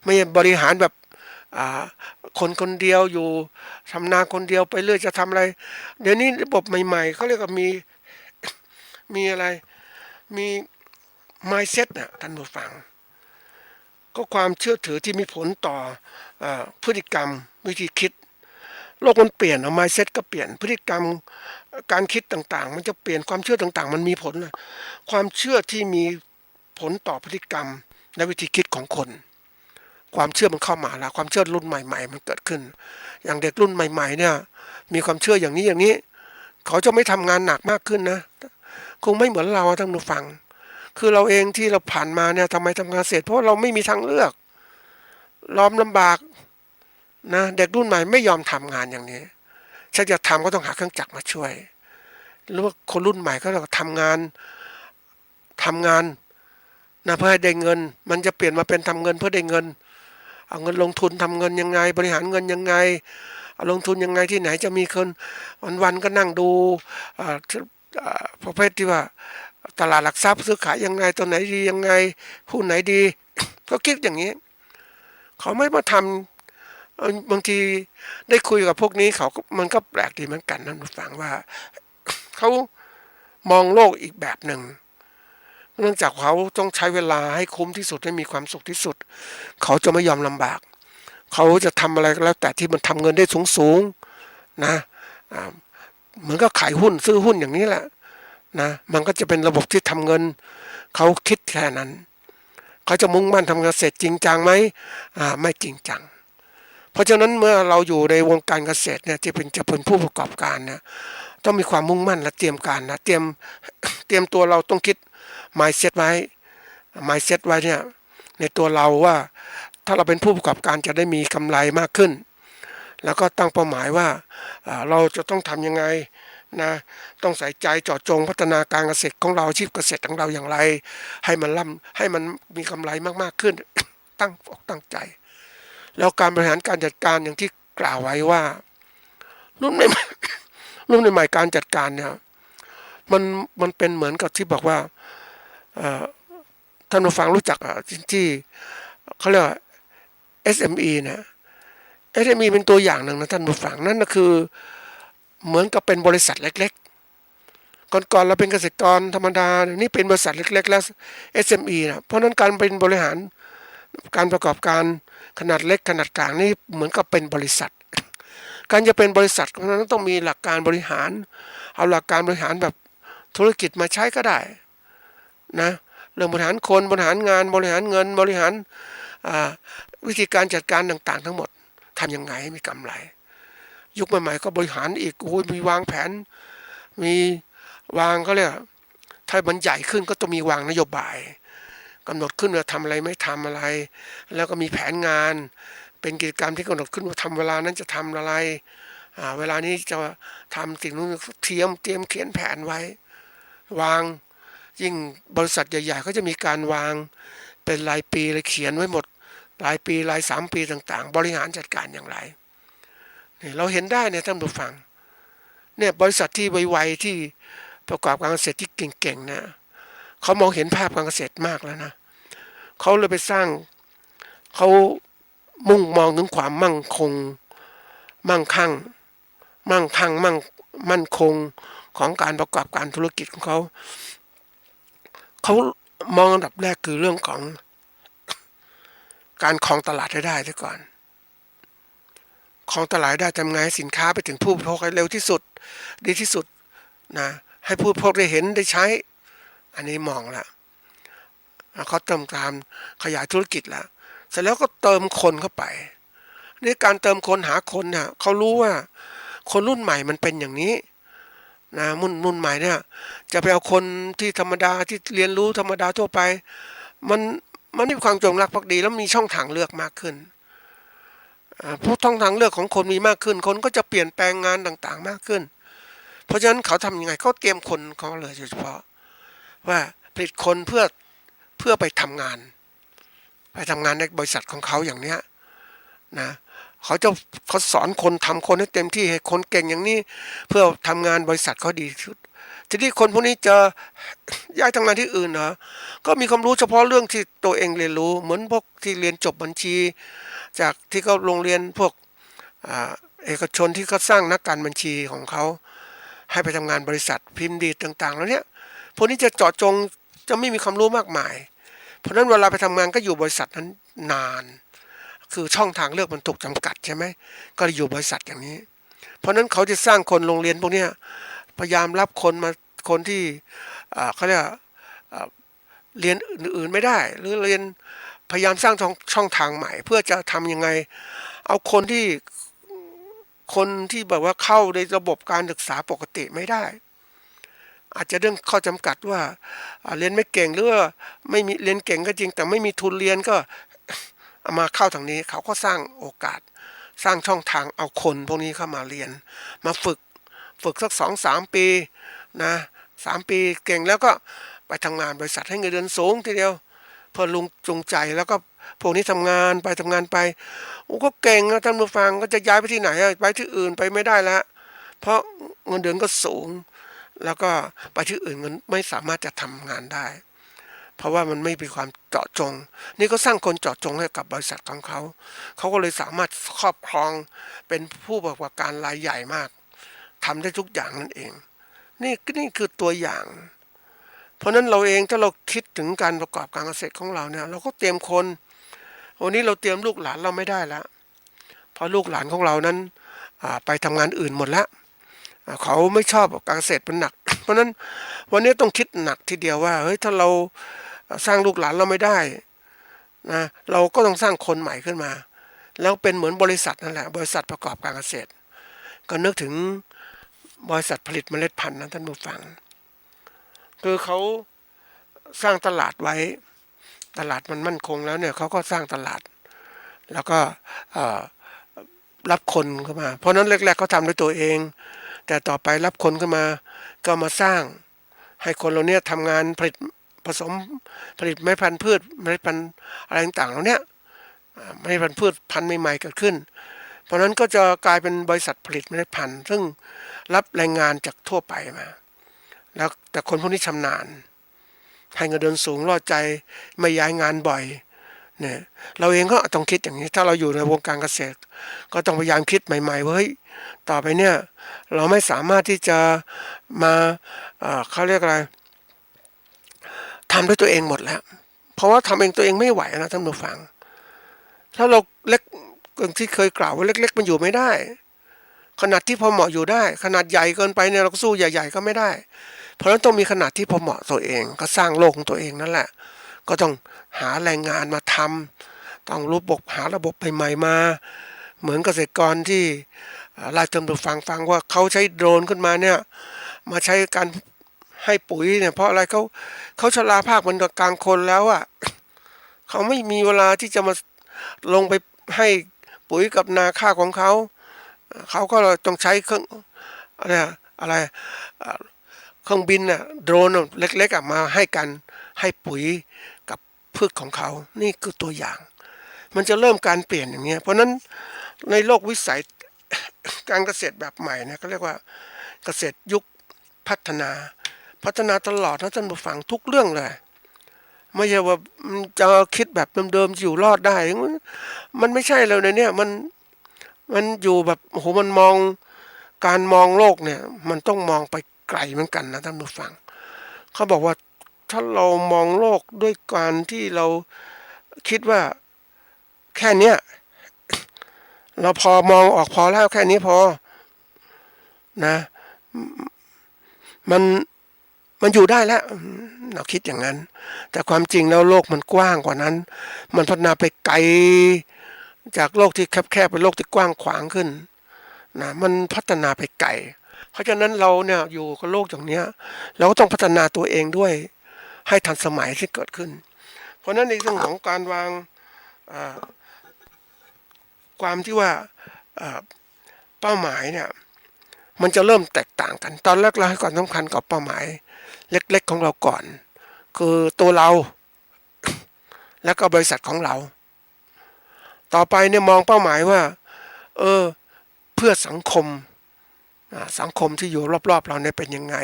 ไม่ใช่บริหารแบบคนคนเดียวอยู่ทำนาคนเดียวไปเรื่อยจะทำอะไรเดี๋ยวนี้ระบบใหม่ๆเขาเรียกว่ามีอะไรมี mindset นะท่านผู้ฟังก็ความเชื่อถือที่มีผลต่อพฤติกรรมวิธีคิดโลกมันเปลี่ยนmindset ก็เปลี่ยนพฤติกรรมการคิดต่างๆมันจะเปลี่ยนความเชื่อต่างๆมันมีผลนะความเชื่อที่มีผลต่อพฤติกรรมและวิธีคิดของคนความเชื่อมันเข้ามาแล้วความเชื่อรุ่นใหม่ๆมันเกิดขึ้นอย่างเด็กรุ่นใหม่ๆเนี่ยมีความเชื่ออย่างนี้เขาจะไม่ทำงานหนักมากขึ้นนะคงไม่เหมือนเราท่านผู้ฟังคือเราเองที่เราผ่านมาเนี่ยทำไมทำงานเสร็จเพราะเราไม่มีทางเลือกล้อมลำบากนะเด็กรุ่นใหม่ไม่ยอมทำงานอย่างนี้ถ้าจะทำก็ต้องหาเครื่องจักรมาช่วยหรือว่าคนรุ่นใหม่ก็ต้องทำงานนะเพื่อให้ได้เงินมันจะเปลี่ยนมาเป็นทำเงินเพื่อได้เงินเอาเงินลงทุนทำเงินยังไงบริหารเงินยังไงเอาลงทุนยังไงที่ไหนจะมีคนวันๆก็นั่งดูประเภทที่ว่าตลาดหลักทรัพย์ซื้อขายยังไงตัวไหนดียังไงหุ้นไหนดีก็คิดอย่างนี้เขาไม่มาทำบางทีได้คุยกับพวกนี้มันก็แปลกดีเหมือนกันนะฟังว่าเขามองโลกอีกแบบหนึ่งเนื่องจากเขาต้องใช้เวลาให้คุ้มที่สุดให้มีความสุขที่สุดเขาจะไม่ยอมลำบากเขาจะทำอะไรก็แล้วแต่ที่มันทำเงินได้สูงนะเหมือนกับขายหุ้นซื้อหุ้นอย่างนี้แหละนะมันก็จะเป็นระบบที่ทำเงินเขาคิดแค่นั้นเขาจะมุ่งมั่นทำเกษตรจริงจังไหมไม่จริงจังเพราะฉะนั้นเมื่อเราอยู่ในวงการเกษตรเนี่ยจะเป็นผู้ประกอบการเนี่ยต้องมีความมุ่งมั่นและเตรียมการนะเตรียมตัวเราต้องคิด mindset ไว้เนี่ยในตัวเราว่าถ้าเราเป็นผู้ประกอบการจะได้มีกำไรมากขึ้นแล้วก็ตั้งเป้าหมายว่าเราจะต้องทำยังไงนะต้องใส่ใจเจาะจงพัฒนาการเกษตรของเราอาชีพเกษตรของเราอย่างไรให้มันมีกำไรมากๆขึ้น ตั้งใจแล้วการบริหารการจัดการอย่างที่กล่าวไว้ว่ารุ่นใหม่รุ่นใหม่การจัดการเนี่ยมันเป็นเหมือนกับที่บอกว่าท่านผู้ฟังรู้จักที่เขาเรียกว่า SME เนี่ย SME เป็นตัวอย่างหนึ่งนะท่านผู้ฟังนั่นก็คือเหมือนกับเป็นบริษัทเล็กๆก่อนเราเป็นเกษตรกรธรรมดานี่เป็นบริษัทเล็กๆแล้ว SME นะเพราะนั้นการเป็นบริหารการประกอบการขนาดเล็กขนาดกลางนี่เหมือนกับเป็นบริษัทการจะเป็นบริษัทเพราะนั้นต้องมีหลักการบริหารเอาหลักการบริหารแบบธุรกิจมาใช้ก็ได้นะเรื่องบริหารคนบริหารงานบริหารเงินบริหารวิธีการจัดการต่างๆทั้งหมดทำยังไงให้มีกำไรยุคใหม่ๆก็บริหารอีกโอ้ยมีวางแผนมีวางก็เรียกถ้ามันใหญ่ขึ้นก็ต้องมีวางนโยบายกำหนดขึ้นว่าทำอะไรไม่ทำอะไรแล้วก็มีแผนงานเป็นกิจกรรมที่กำหนดขึ้นว่าทำเวลานั้นจะทำอะไรเวลานี้จะทำสิ่งนู้นเตรียมเขียนแผนไว้วางยิ่งบริษัทใหญ่ๆก็จะมีการวางเป็นรายปีเลยเขียนไว้หมดรายปีราย3 ปีต่างๆบริหารจัดการอย่างไรนี่เราเห็นได้เนี่ยท่านผู้ฟังเนี่ยบริษัทที่ไวๆที่ประกอบการเกษตรที่เก่งๆเนี่ยเขามองเห็นภาพการเกษตรมากแล้วนะเขาเลยไปสร้างเขามุ่งมองถึงความมั่งคั่งมั่นคงของการประกอบการธุรกิจของเขามองอันดับแรกคือเรื่องของการครองตลาดให้ได้ซะก่อนครองตลาดได้ทำไงให้สินค้าไปถึงผู้บริโภคให้เร็วที่สุดดีที่สุดนะให้ผู้บริโภคได้เห็นได้ใช้อันนี้มองละเขาเติมการขยายธุรกิจแล้วเสร็จแล้วก็เติมคนเข้าไปนี่การเติมคนหาคนเนี่ยเขารู้ว่าคนรุ่นใหม่มันเป็นอย่างนี้นะรุ่นใหม่เนี่ยจะไปเอาคนที่ธรรมดาที่เรียนรู้ธรรมดาทั่วไป มันมีความจงรักภักดีแล้วมีช่องทางเลือกมากขึ้นผู้ช่องทางเลือกของคนมีมากขึ้นคนก็จะเปลี่ยนแปลงงานต่างๆมากขึ้นเพราะฉะนั้นเขาทำยังไงเขาเตรียมคนเขาเลยโดยเฉพาะว่าผลิตคนเพื่อไปทำงานในบริษัทของเขาอย่างเนี้ยนะเขาสอนคนทำคนให้เต็มที่ให้คนเก่งอย่างนี้เพื่อทำงานบริษัทเขาดีที่สุดทีนี้คนพวกนี้จะย้ายทำงานที่อื่นเหรอก็มีความรู้เฉพาะเรื่องที่ตัวเองเรียนรู้เหมือนพวกที่เรียนจบบัญชีจากที่เขาโรงเรียนพวกเอกชนที่เขาสร้างนักการบัญชีของเขาให้ไปทำงานบริษัทพิมพ์ดีดต่างๆแล้วเนี้ยพวกนี้จะเจาะจงจะไม่มีความรู้มากมายเพราะฉะนั้นเวลาไปทำงานก็อยู่บริษัทนั้นนานคือช่องทางเลือกมันถูกจำกัดใช่ไหมก็อยู่บริษัทอย่างนี้เพราะฉะนั้นเขาจะสร้างคนโรงเรียนพวกนี้พยายามรับคนที่เขาเรียกเรียนอื่นๆไม่ได้หรือเรียนพยายามสร้างช่องทางใหม่เพื่อจะทำยังไงเอาคนที่แบบว่าเข้าในระบบการศึกษาปกติไม่ได้อาจจะเรื่องข้อจำกัดว่าเรียนไม่เก่งหรือว่าไม่มีเรียนเก่งก็จริงแต่ไม่มีทุนเรียนก็เอามาเข้าทางนี้เขาก็สร้างโอกาสสร้างช่องทางเอาคนพวกนี้เข้ามาเรียนมาฝึกสัก2-3 ปีนะ3 ปีเก่งแล้วก็ไปทำงานบริษัทให้เงินเดือนสูงทีเดียวเพื่อลุงจูงใจแล้วก็พวกนี้ทำงานไปโอ้ก็เก่งนะท่านผู้ฟังก็จะย้ายไปที่ไหนไปที่อื่นไปไม่ได้แล้วเพราะเงินเดือนก็สูงแล้วก็ไปที่อื่นเงินไม่สามารถจะทำงานได้เพราะว่ามันไม่มีความเจาะจงนี่ก็สร้างคนเจาะจงให้กับบริษัทของเขาก็เลยสามารถครอบครองเป็นผู้ประกอบการรายใหญ่มากทำได้ทุกอย่างนั่นเองนี่คือตัวอย่างเพราะนั้นเราเองถ้าเราคิดถึงการประกอบการเกษตรของเราเนี่ยเราก็เตรียมคนวันนี้เราเตรียมลูกหลานเราไม่ได้แล้วเพราะลูกหลานของเรานั้นไปทำงานอื่นหมดแล้วเขาไม่ชอบการเกษตรเป็นหนักเพราะนั้นวันนี้ต้องคิดหนักทีเดียวว่าเฮ้ยถ้าเราสร้างลูกหลานเราไม่ได้นะเราก็ต้องสร้างคนใหม่ขึ้นมาแล้วเป็นเหมือนบริษัทนั่นแหละบริษัทประกอบการเกษตรก็นึกถึงบริษัทผลิตเมล็ดพันธุ์นะท่านผู้ฟังคือเขาสร้างตลาดไว้ตลาดมันมั่นคงแล้วเนี่ยเขาก็สร้างตลาดแล้วก็รับคนเข้ามาเพราะนั้นแรกๆเขาทำด้วยตัวเองแต่ต่อไปรับคนเข้ามาก็มาสร้างให้คนเราเนี่ยทำงานผลิตผสมผลิตเมล็ดพันธุ์พืชเมล็ดพันธุ์อะไรต่างๆเหล่านี้เมล็ดพันธุ์พืชพันธุ์ใหม่ๆเกิดขึ้นเพราะนั้นก็จะกลายเป็นบริษัทผลิตเมล็ดพันธุ์ซึ่งรับแรงงานจากทั่วไปมาแล้วแต่คนพวกนี้ชำนาญให้เงินเดือนสูงรอดใจไม่ย้ายงานบ่อยเนี่ยเราเองก็ต้องคิดอย่างนี้ถ้าเราอยู่ในวงการเกษตรก็ต้องพยายามคิดใหม่ๆว่าเฮ้ยต่อไปเนี่ยเราไม่สามารถที่จะมาเขาเรียกอะไรทำด้วยตัวเองหมดแล้วเพราะว่าทำเองตัวเองไม่ไหวนะท่านผู้ฟังถ้าเราเล็กอย่างที่เคยกล่าวว่าเล็กๆมันอยู่ไม่ได้ขนาดที่พอเหมาะอยู่ได้ขนาดใหญ่เกินไปเนี่ยเราก็สู้ใหญ่ๆก็ไม่ได้เพราะฉะนั้นต้องมีขนาดที่พอเหมาะตัวเองก็สร้างโลกของตัวเองนั่นแหละก็ต้องหาแรงงานมาทำต้องหาระบบใหม่ๆมาเหมือนเกษตรกรที่รายเติมดูฟังว่าเขาใช้โดรนขึ้นมาเนี่ยมาใช้การให้ปุ๋ยเนี่ยเพราะอะไรเขาชราภาพมันกลางคนแล้วอ่ะเขาไม่มีเวลาที่จะมาลงไปให้ปุ๋ยกับนาข้าวของเขาก็ต้องใช้เครื่องอะไรเครื่องบินน่ะโดรนเล็กๆมาให้ปุ๋ยกับพืชของเขานี่คือตัวอย่างมันจะเริ่มการเปลี่ยนอย่างเงี้ยเพราะนั้นในโลกวิสัยการเกษตรแบบใหม่นะเขาเรียกว่าเกษตรยุคพัฒนาตลอดนะท่านผู้ฟังทุกเรื่องเลยไม่ใช่ว่าจะคิดแบบเดิมๆอยู่รอดได้มันไม่ใช่เลยในเนี้ยมันอยู่แบบโอ้โหมันการมองโลกเนี่ยมันต้องมองไปไกลเหมือนกันนะท่านผู้ฟังเขาบอกว่าถ้าเรามองโลกด้วยการที่เราคิดว่าแค่เนี้ยเราพอมองออกพอแล้วแค่นี้พอนะมันอยู่ได้แล้วเราคิดอย่างนั้นแต่ความจริงแล้วโลกมันกว้างกว่านั้นมันพัฒนาไปไกลจากโลกที่แคบๆเป็นโลกที่กว้างขวางขึ้นนะมันพัฒนาไปไกลเพราะฉะนั้นเราเนี่ยอยู่กับโลกอย่างเนี้ยเราก็ต้องพัฒนาตัวเองด้วยให้ทันสมัยที่เกิดขึ้น เพราะฉะนั้นในเรื่องของการวางความที่ว่าเป้าหมายเนี่ยมันจะเริ่มแตกต่างกันตอนแรกเราให้ความสำคัญกับเป้าหมายเล็กๆของเราก่อนคือตัวเราแล้วก็บริษัทของเราต่อไปเนี่ยมองเป้าหมายว่าเพื่อสังคมที่อยู่รอบๆเราเนี่ยเป็นยังไง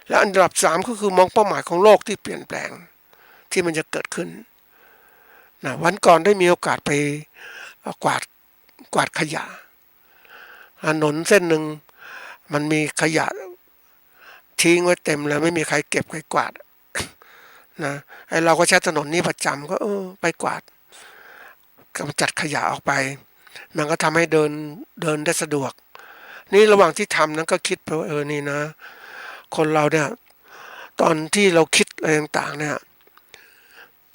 และอันดับ3ก็คือมองเป้าหมายของโลกที่เปลี่ยนแปลงที่มันจะเกิดขึ้นวันก่อนได้มีโอกาสไปกวาดขยะถนนเส้นหนึ่งมันมีขยะทิ้งไว้เต็มเลยไม่มีใครเก็บใครกวาดนะไอเราก็ใช้ถนนนี้ประจำก็ไปกวาดกำจัดขยะออกไปมันก็ทำให้เดินได้สะดวกนี่ระหว่างที่ทำนั้นก็คิดไปว่านี่นะคนเราเนี่ยตอนที่เราคิดอะไรต่างๆเนี่ย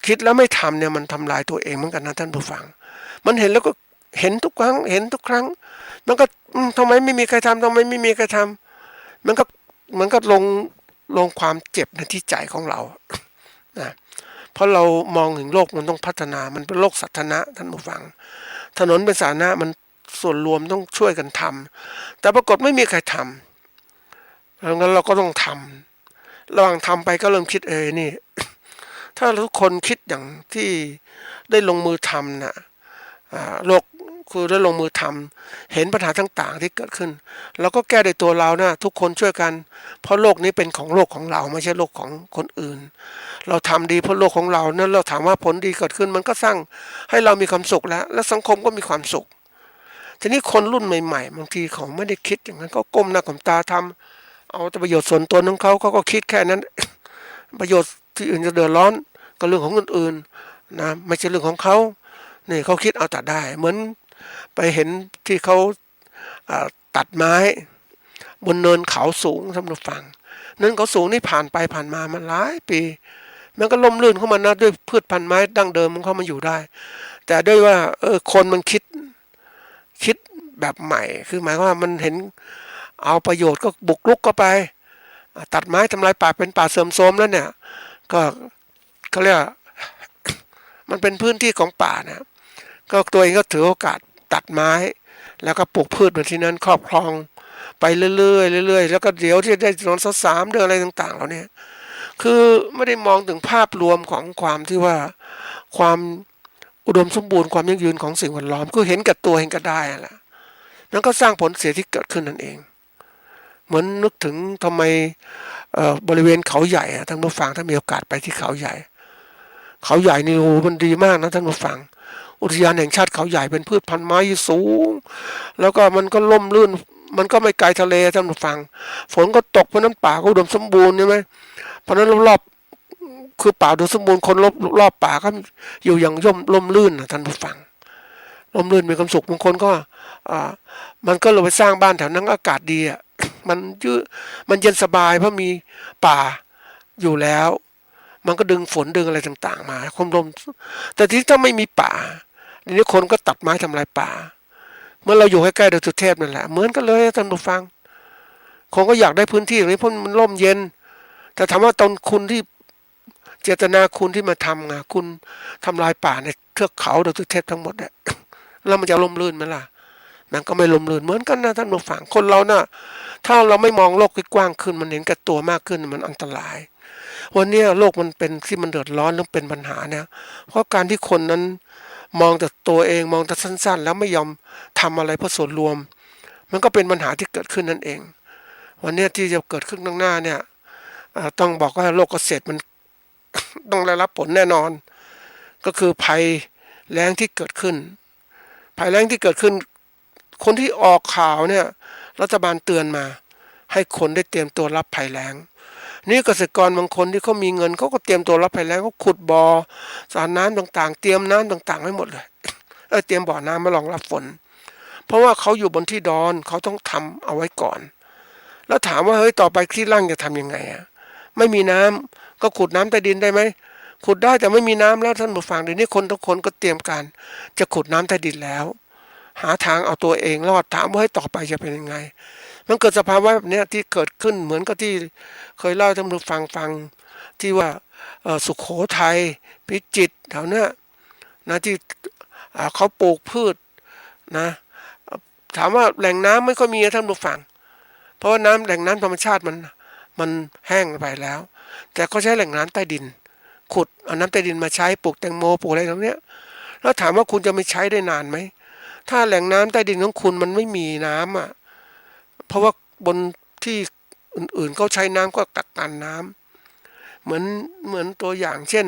คิดแล้วไม่ทำเนี่ยมันทำลายตัวเองเหมือนกันนะท่านผู้ฟังมันเห็นแล้วก็เห็นทุกครั้งมันก็ทำไมไม่มีใครทำมันก็ลงความเจ็บในที่ใจของเรานะเพราะเรามองถึงโลกมันต้องพัฒนามันเป็นโลกสาธารณะท่านผู้ฟังถนนเป็นสาธารณะมันส่วนรวมต้องช่วยกันทำแต่ปรากฏไม่มีใครทำแล้วงั้นเราก็ต้องทำระหว่างทำไปก็เริ่มคิดนี่ถ้าทุกคนคิดอย่างที่ได้ลงมือทำนะโลกคือได้ลงมือทำเห็นปัญหาต่างๆที่เกิดขึ้นเราก็แก้ในตัวเรานะทุกคนช่วยกันเพราะโลกนี้เป็นของโลกของเราไม่ใช่โลกของคนอื่นเราทำดีเพราะโลกของเรานั้นเราถามว่าผลดีเกิดขึ้นมันก็สร้างให้เรามีความสุขและสังคมก็มีความสุขทีนี้คนรุ่นใหม่ๆบางทีเขาไม่ได้คิดอย่างนั้นก็ก้มหน้าก้มตาทำเอาแต่ประโยชน์ส่วนตัวของเขาก็คิดแค่นั้นประโยชน์ที่อื่นจะเดือดร้อนก็เรื่องของคนอื่นนะไม่ใช่เรื่องของเขานี่เขาคิดเอาแต่ได้เหมือนไปเห็นที่เขาตัดไม้บนเนินเขาสูงสำหรับฟังเนินเขาสูงนี่ผ่านไปผ่านมามันหลายปีมันก็ล่มลื่นเข้ามานะด้วยพืชพันธุ์ไม้ดั้งเดิมของเขามาอยู่ได้แต่ด้วยว่าคนมันคิดแบบใหม่คือหมายว่ามันเห็นเอาประโยชน์ก็บุกรุกก็ไปตัดไม้ทำลายป่าเป็นป่าเสื่อมโทรมแล้วเนี่ยก็เขาเรียกมันเป็นพื้นที่ของป่านะก็ตัวเองก็ถือโอกาสตัดไม้แล้วก็ปลูกพืชบนที่นั้นครอบครองไปเรื่อยๆแล้วก็เดี๋ยวที่ได้ถนน3เดือนอะไรต่างๆแล้วเนี่ยคือไม่ได้มองถึงภาพรวมของความที่ว่าความอุดมสมบูรณ์ความยั่งยืนของสิ่งแวดล้อมคือเห็นกับตัวเห็นกับได้แหละนั่นก็สร้างผลเสียที่เกิดขึ้นนั่นเองเหมือนนึกถึงทำไมบริเวณเขาใหญ่ท่านผู้ฟังถ้ามีโอกาสไปที่เขาใหญ่นี่โอ้มันดีมากนะท่านผู้ฟังอุทยานแห่งชาติเขาใหญ่เป็นพืชพันธุ์ไม้สูงแล้วก็มันก็ล่มลื่นมันก็ไม่ไกลทะเลท่านผู้ฟังฝนก็ตกเพราะนั้นป่าก็อุดมสมบูรณ์ใช่ไหมเพราะนั้นรอบคือป่าอุดมสมบูรณ์คนรอบป่าก็อยู่อย่างล่มลื่นนะท่านผู้ฟังล่มลื่นมีความสุขบางคนก็มันก็เลยไปสร้างบ้านแถวนั้นอากาศดีอ่ะมันเย็นสบายเพราะมีป่าอยู่แล้วมันก็ดึงฝนดึงอะไรต่างๆมาความลมแต่ที่ถ้าไม่มีป่าทีนี้คนก็ตัดไม้ทำลายป่าเมื่อเราอยู่ใกล้ๆดอยสุเทพนั่นแหละเหมือนกันเลยท่านผู้ฟังคงก็อยากได้พื้นที่ตรงนี้เพราะมันร่มเย็นแต่ถามว่าตอนคุณที่เจตนาคุณที่มาทำไงคุณทำลายป่าในเทือกเขาดอยสุเทพทั้งหมดเนี่ยแล้วมันจะร่มรื่นไหมล่ะมันก็ไม่ร่มรื่นเหมือนกันนะท่านผู้ฟังคนเราน่ะถ้าเราไม่มองโลกให้กว้างขึ้นมันเห็นแก่ตัวมากขึ้นมันอันตรายวันนี้โลกมันเป็นที่มันเดือดร้อนแล้วเป็นปัญหาเนี่ยเพราะการที่คนนั้นมองแต่ตัวเองมองแต่สั้นๆแล้วไม่ยอมทำอะไรเพื่อส่วนรวมมันก็เป็นปัญหาที่เกิดขึ้นนั่นเองวันนี้ที่จะเกิดขึ้นข้างหน้าเนี่ยต้องบอกว่าโลกเกษตรมันต้องได้รับผลแน่นอนก็คือภัยแล้งที่เกิดขึ้นภัยแล้งที่เกิดขึ้นคนที่ออกข่าวเนี่ยรัฐบาลเตือนมาให้คนได้เตรียมตัวรับภัยแล้งนี่เกษตรกรบางคนที่เขามีเงินเขาก็เตรียมตัวรับภัยแล้งเขาขุดบ่อสระน้ำต่างๆเตรียมน้ำต่างๆไว้หมดเลยเตรียมบ่อน้ำมารองรับฝนเพราะว่าเขาอยู่บนที่ดอนเขาต้องทำเอาไว้ก่อนแล้วถามว่าเฮ้ยต่อไปที่ล่างจะทำยังไงไม่มีน้ำก็ขุดน้ำใต้ดินได้ไหมขุดได้แต่ไม่มีน้ำแล้วท่านผู้ฟังเดี๋ยวนี้คนทุกคนก็เตรียมการจะขุดน้ำใต้ดินแล้วหาทางเอาตัวเองรอดถามว่าให้ต่อไปจะเป็นยังไงมันเกิดสภาวะแบบนี้ที่เกิดขึ้นเหมือนกับที่เคยเล่าให้ท่านผู้ฟังที่ว่า สุโขทัยพิจิตรแถวเนี้ยนะที่เขาปลูกพืชนะถามว่าแหล่งน้ำไม่ค่อยมีนะท่านผู้ฟังเพราะว่าแหล่งน้ำธรรมชาติมันแห้งไปแล้วแต่ก็ใช้แหล่งน้ำใต้ดินขุดเอาน้ำใต้ดินมาใช้ปลูกแตงโมปลูกอะไรตรงเนี้ยแล้วถามว่าคุณจะไม่ใช้ได้นานไหมถ้าแหล่งน้ำใต้ดินของคุณมันไม่มีน้ำอ่ะเพราะว่าบนที่อื่นๆเขาใช้น้ำก็กักกันน้ำเหมือนตัวอย่างเช่น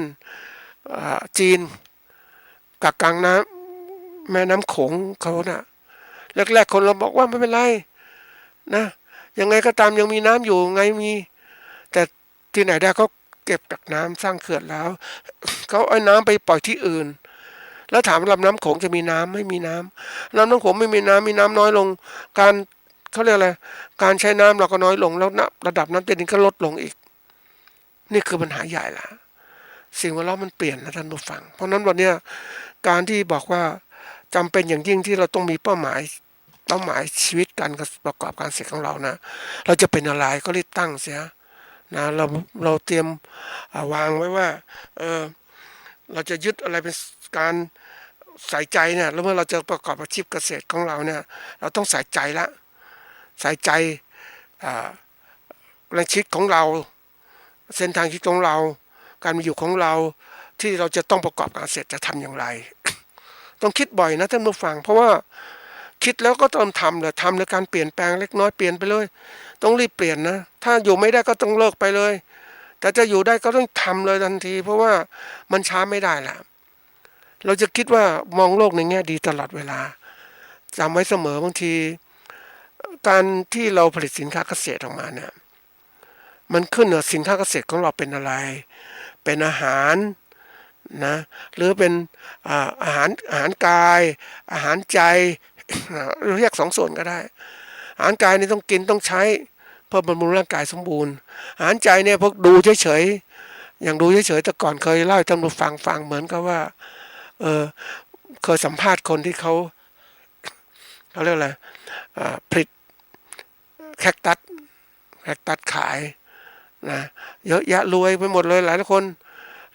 จีนกักกันน้ำแม่น้ำโขงเขาน่ะแรกๆคนเราบอกว่าไม่เป็นไรนะยังไงก็ตามยังมีน้ำอยู่ไงมีแต่ที่ไหนได้เขาเก็บกักน้ำสร้างเขื่อนแล้วเขาเอาน้ำไปปล่อยที่อื่นแล้วถามลำน้ำโขงจะมีน้ำไม่มีน้ำลำน้ำโขงไม่มีน้ำมีน้ำน้อยลงการเขาเรียกอะไรการใช้น้ำเราก็น้อยลงแล้วระดับน้ำใต้ดินก็ลดลงอีกนี่คือปัญหาใหญ่ละสิ่งแวดล้อมมันเปลี่ยนนะท่านผู้ฟังเพราะนั้นวันนี้การที่บอกว่าจำเป็นอย่างยิ่งที่เราต้องมีเป้าหมายชีวิตการประกอบการเกษตรของเรานะเราจะเป็นอะไรก็รีบตั้งเสียนะเราเตรียมวางไว้ว่าเราจะยึดอะไรเป็นการใส่ใจเนี่ยแล้วเมื่อเราจะประกอบอาชีพเกษตรของเราเนี่ยเราต้องใส่ใจละใส่ใจในชีวิตของเราเส้นทางชีวิตของเราการมีอยู่ของเราที่เราจะต้องประกอบการเกษตรจะทำอย่างไร ต้องคิดบ่อยนะท่านผู้ฟังเพราะว่าคิดแล้วก็ต้องทำเลยทำในการเปลี่ยนแปลงเล็กน้อยเปลี่ยนไปเลยต้องรีบเปลี่ยนนะถ้าอยู่ไม่ได้ก็ต้องเลิกไปเลยแต่จะอยู่ได้ก็ต้องทำเลยทันทีเพราะว่ามันช้าไม่ได้ละเราจะคิดว่ามองโลกในแง่ดีตลอดเวลาจำไว้เสมอบางทีการที่เราผลิตสินค้าเกษตรออกมาเนี่ยมันขึ้นกับสินค้าเกษตรของเราเป็นอะไรเป็นอาหารนะหรือเป็นอาหารกายอาหารใจเรียกสองส่วนก็ได้อาหารกายนี่ต้องกินต้องใช้เพื่อบำรุงร่างกายสมบูรณ์อาหารใจเนี่ยพวกดูเฉยๆอย่างดูเฉยๆแต่ก่อนเคยเล่าให้ท่านผู้ฟังเหมือนกับว่าเคยสัมภาษณ์คนที่เขาเรียกอะไรผลิตแคคตัสขายนะเยอะแยะรวยไปหมดเลยหลายคน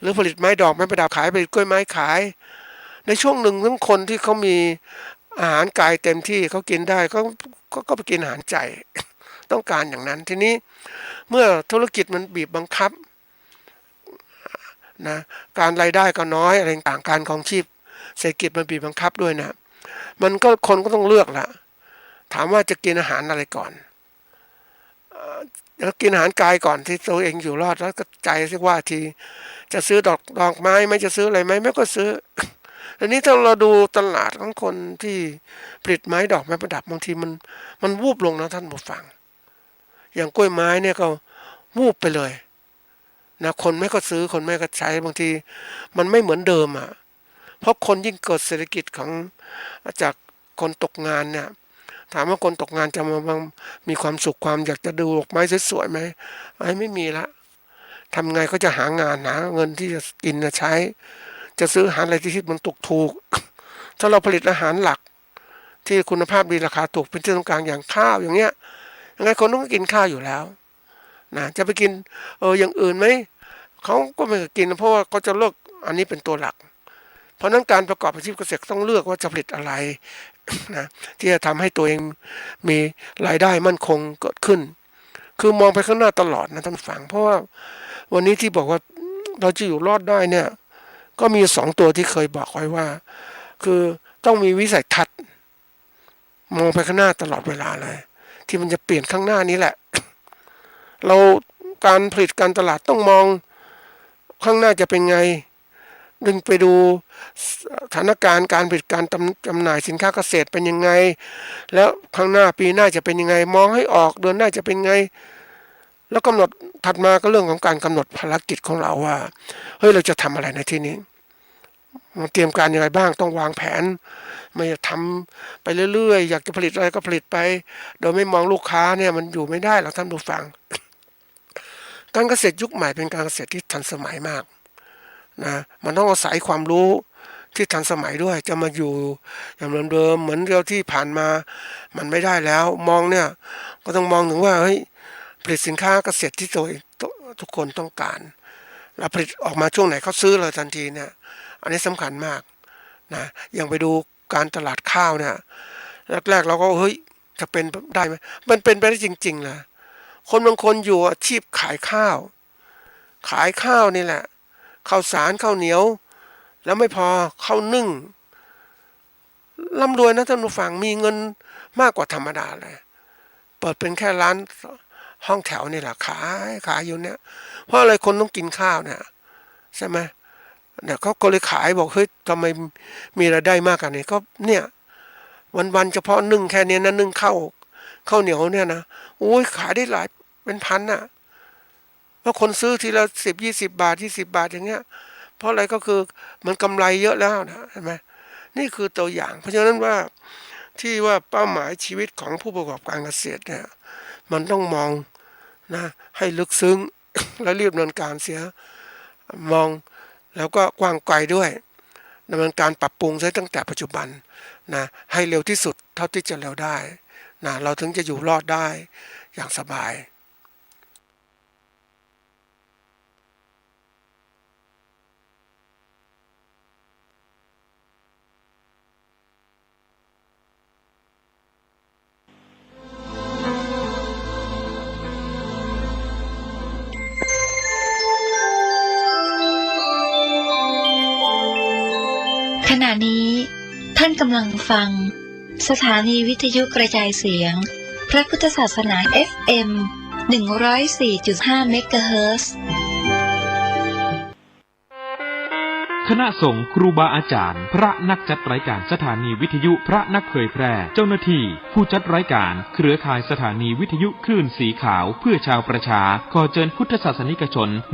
หรือผลิตไม้ดอกไม้ประดับขายผลิตกล้วยไม้ขายในช่วงหนึ่งทั้งคนที่เขามีอาหารกายเต็มที่เขากินได้ก็ไปกินอาหารใจต้องการอย่างนั้นทีนี้เมื่อธุรกิจมันบีบบังคับนะการรายได้ก็น้อยอะไรต่างการของชีพเศรษฐกิจมันบีบบังคับด้วยนะมันก็คนก็ต้องเลือกละถามว่าจะกินอาหารอะไรก่อนแล้วกินอาหารกายก่อนที่ตัวเองอยู่รอดแล้วก็ใจเรียกว่าทีจะซื้อดอกไม้ไม่จะซื้ออะไรไหมไม่ก็ซื้ออันนี้ถ้าเราดูตลาดของคนที่ผลิตไม้ดอกไม้ประดับบางทีมันวูบลงนะท่านผู้ฟังอย่างกล้วยไม้เนี่ยก็วูบไปเลยนะคนไม่ก็ซื้อคนไม่ก็ใช้บางทีมันไม่เหมือนเดิมอ่ะเพราะคนยิ่งเกิดเศรษฐกิจของจากคนตกงานเนี่ยถามว่าคนตกงานจะมามีความสุขความอยากจะดูดอกไม้สวยๆไหมไม่มีละทำไงก็จะหางานหาเงินที่จะกินจะใช้จะซื้ออาหารอะไรที่มันถูกถ้าเราผลิตอาหารหลักที่คุณภาพดีราคาถูกเป็นที่ต้องการอย่างข้าวอย่างเงี้ยยังไงคนต้องกินข้าวอยู่แล้วนะจะไปกินอย่างอื่นไหมเขาก็ไม่กินเพราะว่าเขาจะเลือกอันนี้เป็นตัวหลักเพราะนั้นการประกอบอาชีพเกษตรต้องเลือกว่าจะผลิตอะไรนะที่จะทำให้ตัวเองมีรายได้มั่นคงเกิดขึ้นคือมองไปข้างหน้าตลอดนะท่านฟังเพราะว่าวันนี้ที่บอกว่าเราจะอยู่รอดได้เนี่ยก็มีสองตัวที่เคยบอกไว้ว่าคือต้องมีวิสัยทัศน์มองไปข้างหน้าตลอดเวลาเลยที่มันจะเปลี่ยนข้างหน้านี้แหละเราการผลิตการตลาดต้องมองข้างหน้าจะเป็นไงดึงไปดูสถานการณ์การผลิตการจำหน่ายสินค้าเกษตรเป็นยังไงแล้วข้างหน้าปีหน้าจะเป็นยังไงมองให้ออกเดือนหน้าจะเป็นไงแล้วกำหนดถัดมาก็เรื่องของการกำหนดภารกิจของเราว่าเฮ้ยเราจะทำอะไรในที่นี้เตรียมการยังไงบ้างต้องวางแผนไม่จะทำไปเรื่อยๆอยากจะผลิตอะไรก็ผลิตไปโดยไม่มองลูกค้าเนี่ยมันอยู่ไม่ได้หรอกท่านผู้ฟังการเกษตรยุคใหม่เป็นการเกษตรที่ทันสมัยมากนะมันต้องอาศัยความรู้ที่ทันสมัยด้วยจะมาอยู่อย่างเดิมเหมือนเราที่ผ่านมามันไม่ได้แล้วมองเนี่ยก็ต้องมองถึงว่าเฮ้ยผลิตสินค้าเกษตรที่ทุกคนต้องการ แล้วผลิตออกมาช่วงไหนเขาซื้อเลยทันทีเนี่ยอันนี้สำคัญมากนะอย่างไปดูการตลาดข้าวเนี่ยแรกๆเราก็เฮ้ยจะเป็นได้ไหมมันเป็นไปได้จริงๆนะคนบางคนอยู่อาชีพขายข้าวนี่แหละข้าวสารข้าวเหนียวแล้วไม่พอข้าวนึ่งร่ำรวยนะท่านผู้ฟังมีเงินมากกว่าธรรมดาเลยเปิดเป็นแค่ร้านห้องแถวนี่แหละขายอยู่เนี่ยเพราะอะไรคนต้องกินข้าวเนี่ยใช่ไหมเนี่ยเขาก็เลยขายบอกเฮ้ยทำไมมีรายได้มากกว่านี้ก็เนี่ยวันเฉพาะนึ่งแค่นี้นะนึ่งข้าวเหนียวเนี่ยนะโอ้ยขายได้หลายเป็นพันน่ะแล้วคนซื้อทีละ10-20 บาท20 บาทอย่างเงี้ยเพราะอะไรก็คือมันกำไรเยอะแล้วนะเห็นไหมนี่คือตัวอย่างเพราะฉะนั้นว่าที่ว่าเป้าหมายชีวิตของผู้ประกอบการเกษตรเนี่ยมันต้องมองนะให้ลึกซึ้ง และรีบดำเนินการเสียมองแล้วก็กว้างไกลด้วยดำเนินการปรับปรุงใช้ตั้งแต่ปัจจุบันนะให้เร็วที่สุดเท่าที่จะเร็วได้นะเราถึงจะอยู่รอดได้อย่างสบายขณะนี้ท่านกำลังฟังสถานีวิทยุกระจายเสียงพระพุทธศาสนา FM 104.5 เมกะเฮิรตซ์ คณะสงฆ์ครูบาอาจารย์พระนักจัดรายการสถานีวิทยุพระนักเผยแพร่เจ้าหน้าที่ผู้จัดรายการเครือข่ายสถานีวิทยุคลื่นสีขาวเพื่อชาวประชาขอเชิญพุทธศาสนิกชน